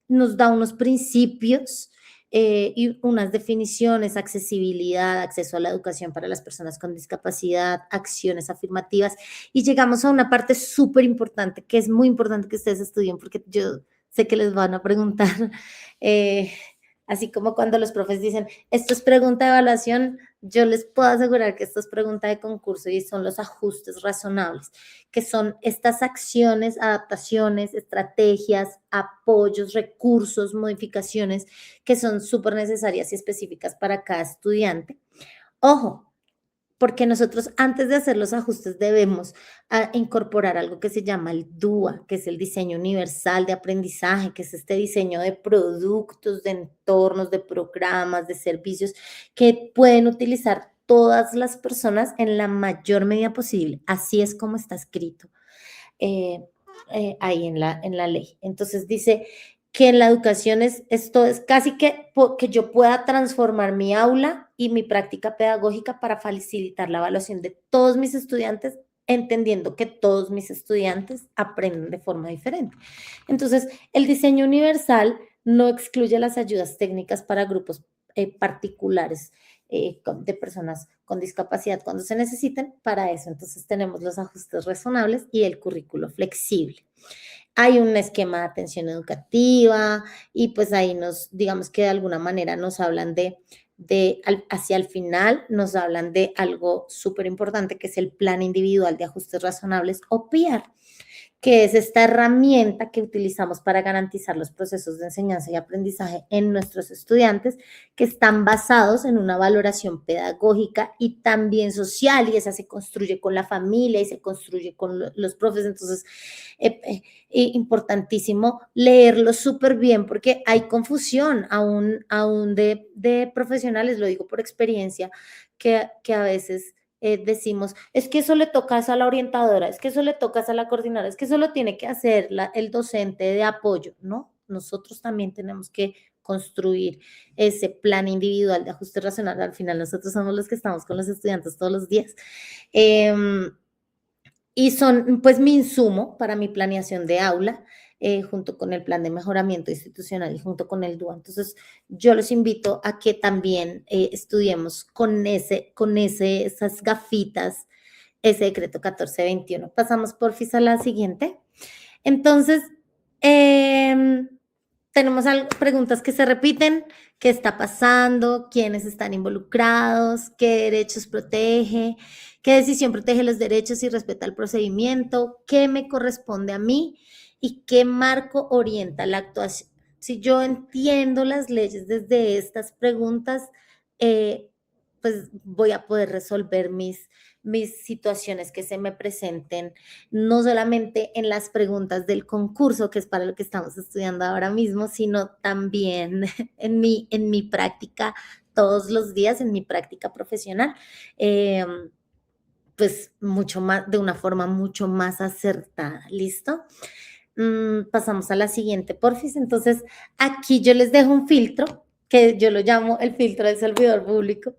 Nos da unos principios y unas definiciones: accesibilidad, acceso a la educación para las personas con discapacidad, acciones afirmativas, y llegamos a una parte súper importante, que es muy importante que ustedes estudien, porque yo sé que les van a preguntar, así como cuando los profes dicen, esto es pregunta de evaluación, yo les puedo asegurar que esto es pregunta de concurso y son los ajustes razonables, que son estas acciones, adaptaciones, estrategias, apoyos, recursos, modificaciones que son súper necesarias y específicas para cada estudiante. Ojo, porque nosotros antes de hacer los ajustes debemos incorporar algo que se llama el DUA, que es el diseño universal de aprendizaje, que es este diseño de productos, de entornos, de programas, de servicios que pueden utilizar todas las personas en la mayor medida posible. Así es como está escrito ahí en la ley. Entonces dice que en la educación esto es casi que yo pueda transformar mi aula y mi práctica pedagógica para facilitar la evaluación de todos mis estudiantes, entendiendo que todos mis estudiantes aprenden de forma diferente. Entonces, el diseño universal no excluye las ayudas técnicas para grupos particulares de personas con discapacidad cuando se necesiten. Para eso, entonces, tenemos los ajustes razonables y el currículo flexible. Hay un esquema de atención educativa y pues ahí digamos que de alguna manera nos hablan hacia el final nos hablan de algo súper importante, que es el Plan Individual de Ajustes Razonables o PIAR, que es esta herramienta que utilizamos para garantizar los procesos de enseñanza y aprendizaje en nuestros estudiantes, que están basados en una valoración pedagógica y también social, y esa se construye con la familia y se construye con los profes. Entonces, importantísimo leerlo súper bien, porque hay confusión aún de profesionales, lo digo por experiencia, que a veces decimos, es que eso le tocas a la orientadora, es que eso le tocas a la coordinadora, es que eso lo tiene que hacer el docente de apoyo, ¿no? Nosotros también tenemos que construir ese plan individual de ajuste racional. Al final nosotros somos los que estamos con los estudiantes todos los días. Y son pues mi insumo para mi planeación de aula, junto con el plan de mejoramiento institucional y junto con el DUA. Entonces, yo los invito a que también estudiemos con esas gafitas, ese decreto 1421. Pasamos porfis a la siguiente. Entonces, tenemos preguntas que se repiten. ¿Qué está pasando? ¿Quiénes están involucrados? ¿Qué derechos protege? ¿Qué decisión protege los derechos y respeta el procedimiento? ¿Qué me corresponde a mí? ¿Y qué marco orienta la actuación? Si yo entiendo las leyes desde estas preguntas, pues voy a poder resolver mis situaciones que se me presenten, no solamente en las preguntas del concurso, que es para lo que estamos estudiando ahora mismo, sino también en mi práctica todos los días, en mi práctica profesional. Pues mucho más, de una forma mucho más acertada. ¿Listo? Pasamos a la siguiente, porfis. Entonces, aquí yo les dejo un filtro, que yo lo llamo el filtro del servidor público.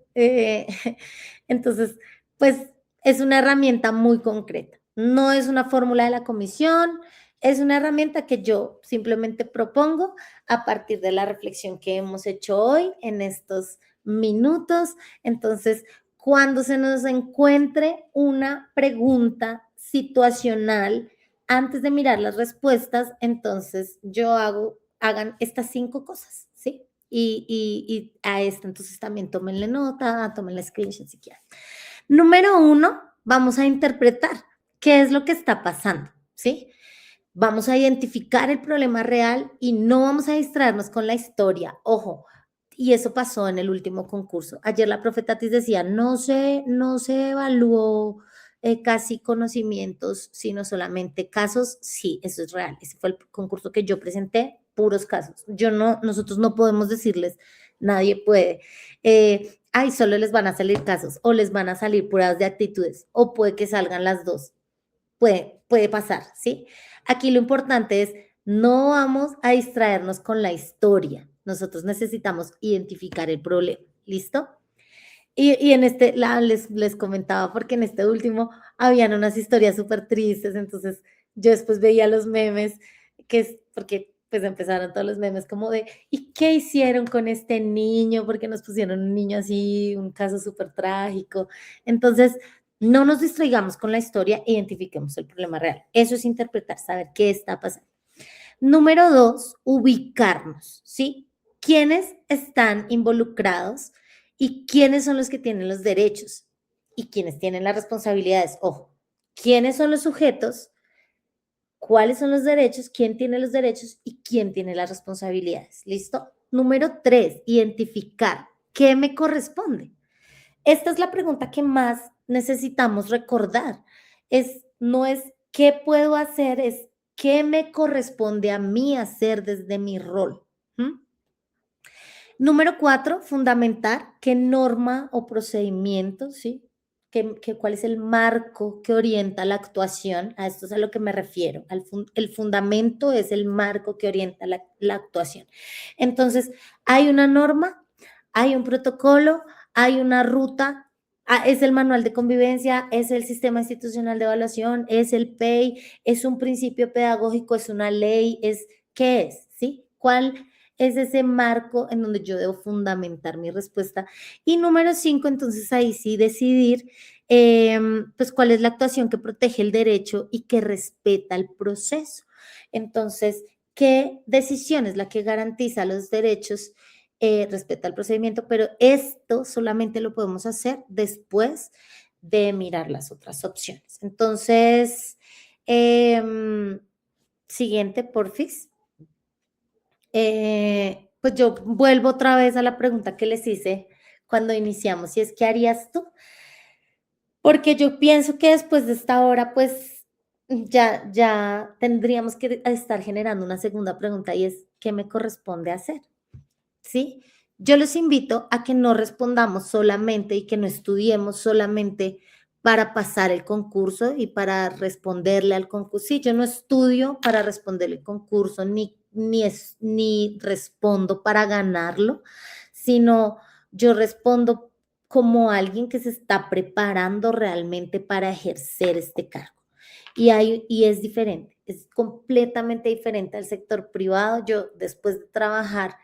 Entonces, pues es una herramienta muy concreta. No es una fórmula de la comisión, es una herramienta que yo simplemente propongo a partir de la reflexión que hemos hecho hoy en estos minutos. Entonces, cuando se nos encuentre una pregunta situacional, antes de mirar las respuestas, entonces hagan estas 5 cosas, ¿sí? Y a esta, entonces también tómenle nota, tómenle screenshot si quieren. Número 1, vamos a interpretar qué es lo que está pasando, ¿sí? Vamos a identificar el problema real y no vamos a distraernos con la historia. Ojo, y eso pasó en el último concurso. Ayer la profe Tatis decía, no se evaluó casi conocimientos, sino solamente casos. Sí, eso es real. Ese fue el concurso que yo presenté, puros casos. Nosotros no podemos decirles, nadie puede. Ay, solo les van a salir casos o les van a salir pruebas de actitudes o puede que salgan las dos. Puede pasar, ¿sí? Aquí lo importante es, no vamos a distraernos con la historia. Nosotros necesitamos identificar el problema, ¿listo? Y en les comentaba, porque en este último habían unas historias súper tristes, entonces yo después veía los memes, porque pues empezaron todos los memes como de, ¿y qué hicieron con este niño? Porque nos pusieron un niño así, un caso súper trágico. Entonces, no nos distraigamos con la historia, identifiquemos el problema real. Eso es interpretar, saber qué está pasando. Número 2, ubicarnos, ¿sí? ¿Quiénes están involucrados y quiénes son los que tienen los derechos y quiénes tienen las responsabilidades? Ojo, ¿quiénes son los sujetos? ¿Cuáles son los derechos? ¿Quién tiene los derechos y quién tiene las responsabilidades? ¿Listo? Número 3, identificar qué me corresponde. Esta es la pregunta que más necesitamos recordar. No es qué puedo hacer, es qué me corresponde a mí hacer desde mi rol. Número 4, fundamentar qué norma o procedimiento, ¿sí? ¿Cuál es el marco que orienta la actuación? A esto es a lo que me refiero. El fundamento es el marco que orienta la actuación. Entonces, hay una norma, hay un protocolo, hay una ruta, es el manual de convivencia, es el sistema institucional de evaluación, es el PEI, es un principio pedagógico, es una ley, ¿qué es? ¿Sí? ¿Cuál es ese marco en donde yo debo fundamentar mi respuesta? Y número 5, entonces ahí sí decidir pues cuál es la actuación que protege el derecho y que respeta el proceso. Entonces, ¿qué decisión es la que garantiza los derechos, respeta el procedimiento? Pero esto solamente lo podemos hacer después de mirar las otras opciones. Entonces, siguiente, porfis. Pues yo vuelvo otra vez a la pregunta que les hice cuando iniciamos, y es, ¿qué harías tú? Porque yo pienso que después de esta hora, pues ya tendríamos que estar generando una segunda pregunta, y es, ¿qué me corresponde hacer? ¿Sí? Yo los invito a que no respondamos solamente y que no estudiemos solamente para pasar el concurso y para responderle al concurso. Sí, yo no estudio para responderle el concurso, ni respondo para ganarlo, sino yo respondo como alguien que se está preparando realmente para ejercer este cargo. Y es diferente, es completamente diferente al sector privado. Yo, después de trabajar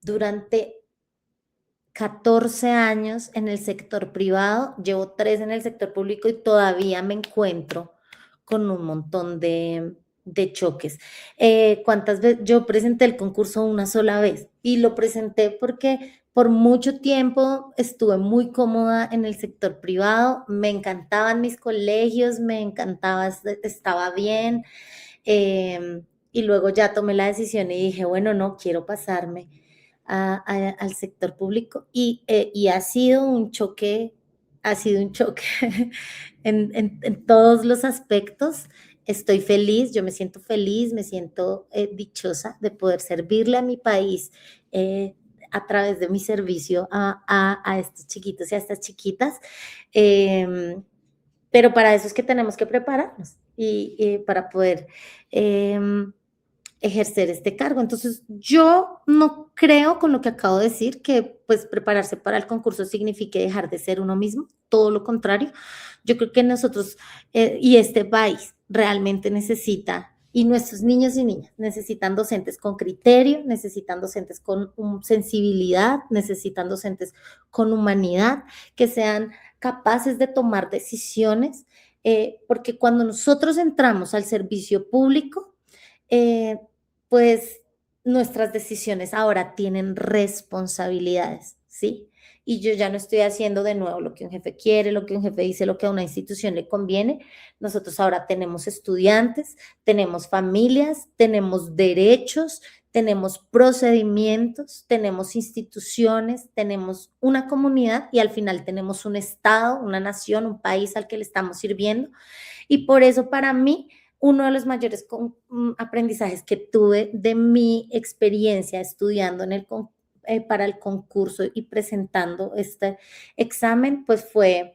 durante 14 años en el sector privado, llevo 3 en el sector público y todavía me encuentro con un montón de choques. ¿Cuántas veces? Yo presenté el concurso una sola vez y lo presenté porque por mucho tiempo estuve muy cómoda en el sector privado, me encantaban mis colegios, me encantaba, estaba bien, y luego ya tomé la decisión y dije, bueno, no, quiero pasarme al sector público, y ha sido un choque, en todos los aspectos. Estoy feliz, yo me siento feliz, me siento dichosa de poder servirle a mi país a través de mi servicio a estos chiquitos y a estas chiquitas. pero para eso es que tenemos que prepararnos y para poder ejercer este cargo. Entonces, yo no creo con lo que acabo de decir que pues prepararse para el concurso signifique dejar de ser uno mismo, todo lo contrario. Yo creo que nosotros y este país realmente necesita, y nuestros niños y niñas necesitan docentes con criterio, necesitan docentes con sensibilidad, necesitan docentes con humanidad, que sean capaces de tomar decisiones, porque cuando nosotros entramos al servicio público, eh, pues nuestras decisiones ahora tienen responsabilidades, ¿sí? Y yo ya no estoy haciendo de nuevo lo que un jefe quiere, lo que un jefe dice, lo que a una institución le conviene. Nosotros ahora tenemos estudiantes, tenemos familias, tenemos derechos, tenemos procedimientos, tenemos instituciones, tenemos una comunidad y al final tenemos un Estado, una nación, un país al que le estamos sirviendo. Y por eso para mí uno de los mayores aprendizajes que tuve de mi experiencia estudiando para el concurso y presentando este examen, pues fue,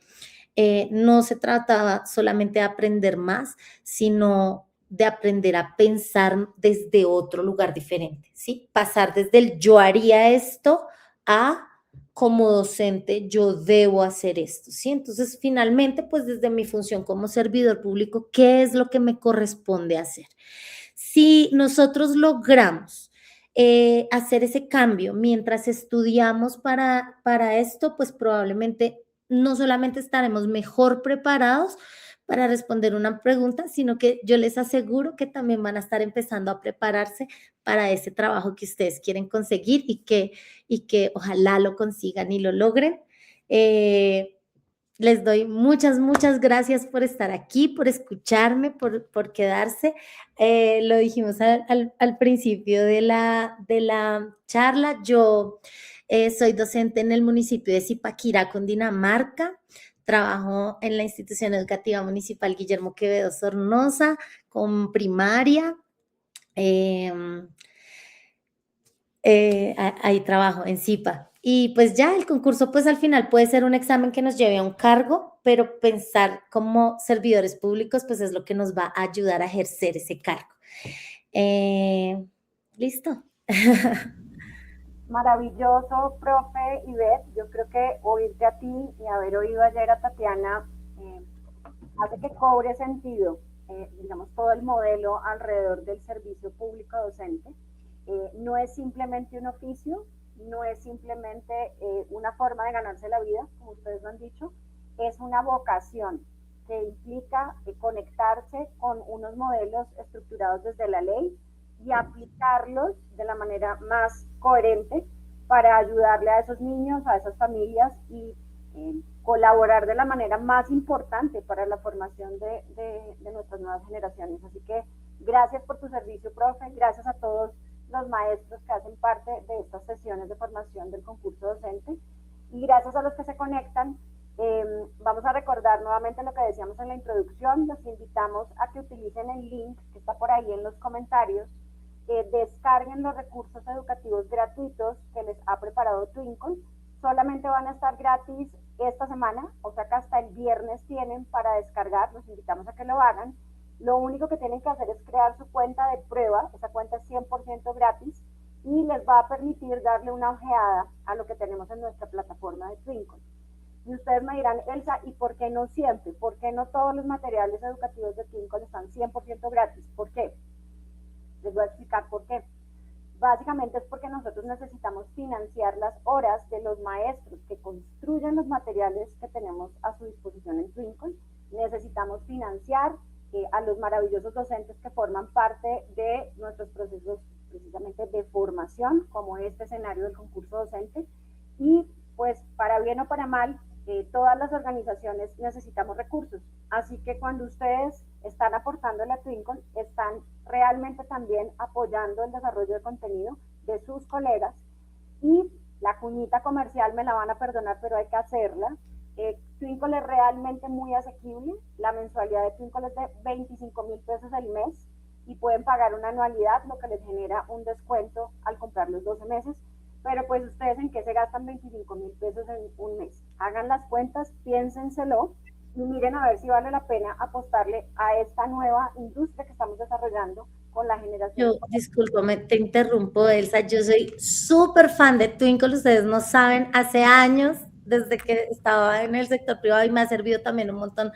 no se trataba solamente de aprender más, sino de aprender a pensar desde otro lugar diferente, ¿sí? Pasar desde el yo haría esto a como docente yo debo hacer esto, ¿sí? Entonces, finalmente, pues desde mi función como servidor público, ¿qué es lo que me corresponde hacer? Si nosotros logramos hacer ese cambio mientras estudiamos para esto, pues probablemente no solamente estaremos mejor preparados para responder una pregunta, sino que yo les aseguro que también van a estar empezando a prepararse para ese trabajo que ustedes quieren conseguir y que ojalá lo consigan y lo logren. Les doy muchas, muchas gracias por estar aquí, por escucharme, por quedarse. Lo dijimos al principio de la charla. Yo soy docente en el municipio de Zipaquirá, Cundinamarca. Trabajo en la institución educativa municipal Guillermo Quevedo Sornosa con primaria. Ahí trabajo en CIPA. Y pues ya el concurso pues al final puede ser un examen que nos lleve a un cargo, pero pensar como servidores públicos pues es lo que nos va a ayudar a ejercer ese cargo. ¿Listo? Maravilloso, profe Ivette. Yo creo que oírte a ti y haber oído ayer a Tatiana hace que cobre sentido, digamos, todo el modelo alrededor del servicio público docente. No es simplemente un oficio, no es simplemente una forma de ganarse la vida, como ustedes lo han dicho, es una vocación que implica conectarse con unos modelos estructurados desde la ley y aplicarlos de la manera más coherente para ayudarle a esos niños, a esas familias y colaborar de la manera más importante para la formación de nuestras nuevas generaciones. Así que gracias por tu servicio, profe, gracias a todos los maestros que hacen parte de estas sesiones de formación del concurso docente y gracias a los que se conectan. Vamos a recordar nuevamente lo que decíamos en la introducción, los invitamos a que utilicen el link que está por ahí en los comentarios, descarguen los recursos educativos gratuitos que les ha preparado Twinkle, solamente van a estar gratis esta semana, o sea que hasta el viernes tienen para descargar, los invitamos a que lo hagan. Lo único que tienen que hacer es crear su cuenta de prueba, esa cuenta es 100% gratis y les va a permitir darle una ojeada a lo que tenemos en nuestra plataforma de Twinkle. Y ustedes me dirán, Elsa, ¿y por qué no siempre? ¿Por qué no todos los materiales educativos de Twinkle están 100% gratis? ¿Por qué? Les voy a explicar por qué. Básicamente es porque nosotros necesitamos financiar las horas de los maestros que construyen los materiales que tenemos a su disposición en Twinkle. Necesitamos financiar a los maravillosos docentes que forman parte de nuestros procesos precisamente de formación, como este escenario del concurso docente. Y pues para bien o para mal, todas las organizaciones necesitamos recursos. Así que cuando ustedes están aportando a Twinkle, están realmente también apoyando el desarrollo de contenido de sus colegas y la cuñita comercial me la van a perdonar, pero hay que hacerla. Twinkle es realmente muy asequible, la mensualidad de Twinkle es de 25,000 pesos al mes y pueden pagar una anualidad, lo que les genera un descuento al comprar los 12 meses, pero pues ustedes en qué se gastan 25,000 pesos en un mes. Hagan las cuentas, piénsenselo y miren a ver si vale la pena apostarle a esta nueva industria que estamos desarrollando con la generación. Discúlpame, te interrumpo, Elsa. Yo soy súper fan de Twinkle. Ustedes no saben, hace años, desde que estaba en el sector privado y me ha servido también un montón.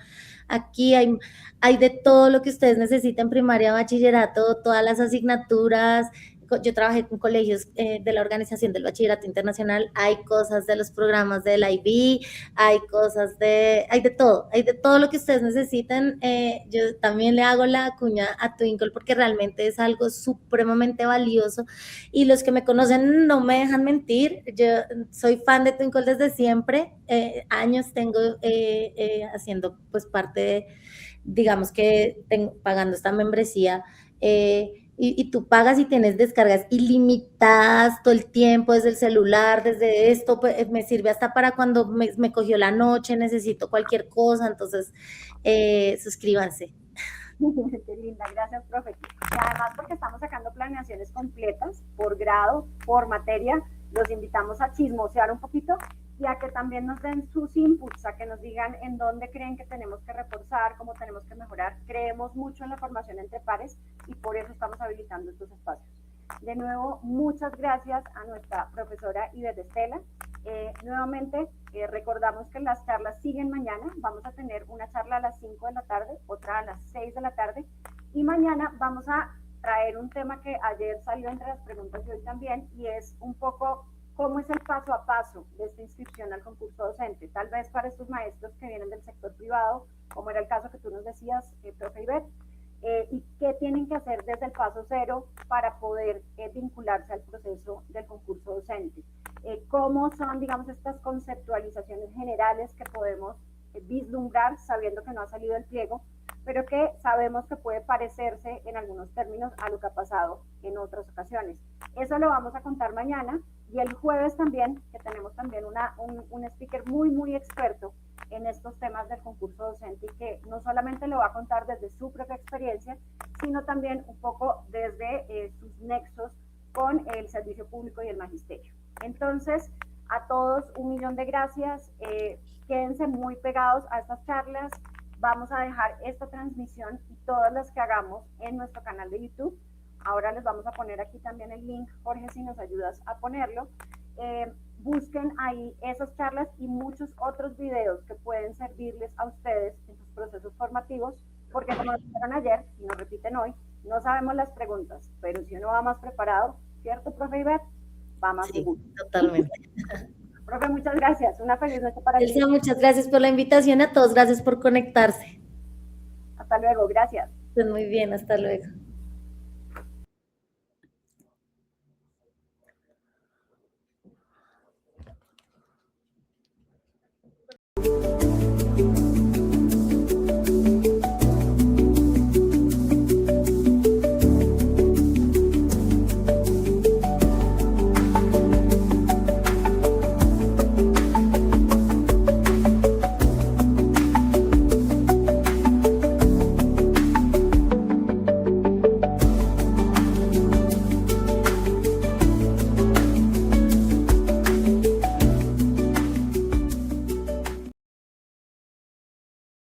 Aquí hay de todo lo que ustedes necesiten, primaria, bachillerato, todas las asignaturas. Yo trabajé con colegios de la Organización del Bachillerato Internacional. Hay cosas de los programas del IB, hay de todo lo que ustedes necesiten. Yo también le hago la cuña a Twinkle porque realmente es algo supremamente valioso y los que me conocen no me dejan mentir. Yo soy fan de Twinkle desde siempre, años tengo haciendo pues parte de, digamos que pagando esta membresía. Y tú pagas y tienes descargas ilimitadas todo el tiempo, desde el celular, desde esto, pues, me sirve hasta para cuando me cogió la noche, necesito cualquier cosa, entonces suscríbanse. Qué linda, gracias, profe. Y además porque estamos sacando planeaciones completas por grado, por materia, los invitamos a chismosear un poquito y a que también nos den sus inputs, a que nos digan en dónde creen que tenemos que reforzar, cómo tenemos que mejorar. Creemos mucho en la formación entre pares y por eso estamos habilitando estos espacios. De nuevo, muchas gracias a nuestra profesora Ivette Estela. Nuevamente, recordamos que las charlas siguen mañana. Vamos a tener una charla a las 5 de la tarde, otra a las 6 de la tarde. Y mañana vamos a traer un tema que ayer salió entre las preguntas y hoy también, y es un poco cómo es el paso a paso de esta inscripción al concurso docente. Tal vez para estos maestros que vienen del sector privado, como era el caso que tú nos decías, profe Ivette, y qué tienen que hacer desde el paso cero para poder vincularse al proceso del concurso docente. Cómo son, digamos, estas conceptualizaciones generales que podemos vislumbrar sabiendo que no ha salido el pliego, pero que sabemos que puede parecerse en algunos términos a lo que ha pasado en otras ocasiones. Eso lo vamos a contar mañana y el jueves también, que tenemos también un speaker muy experto en estos temas del concurso docente y que no solamente lo va a contar desde su propia experiencia, sino también un poco desde sus nexos con el servicio público y el magisterio. Entonces, a todos un millón de gracias, quédense muy pegados a estas charlas, vamos a dejar esta transmisión y todas las que hagamos en nuestro canal de YouTube. Ahora les vamos a poner aquí también el link, Jorge, si nos ayudas a ponerlo. Busquen ahí esas charlas y muchos otros videos que pueden servirles a ustedes en sus procesos formativos, porque como dijeron ayer y nos repiten hoy, no sabemos las preguntas, pero si uno va más preparado, ¿cierto, profe Ivette? Va más seguro. Totalmente. Profe, muchas gracias. Una feliz noche para ti. Elsa, muchas gracias por la invitación a todos, gracias por conectarse. Hasta luego, gracias. Estén muy bien, hasta luego.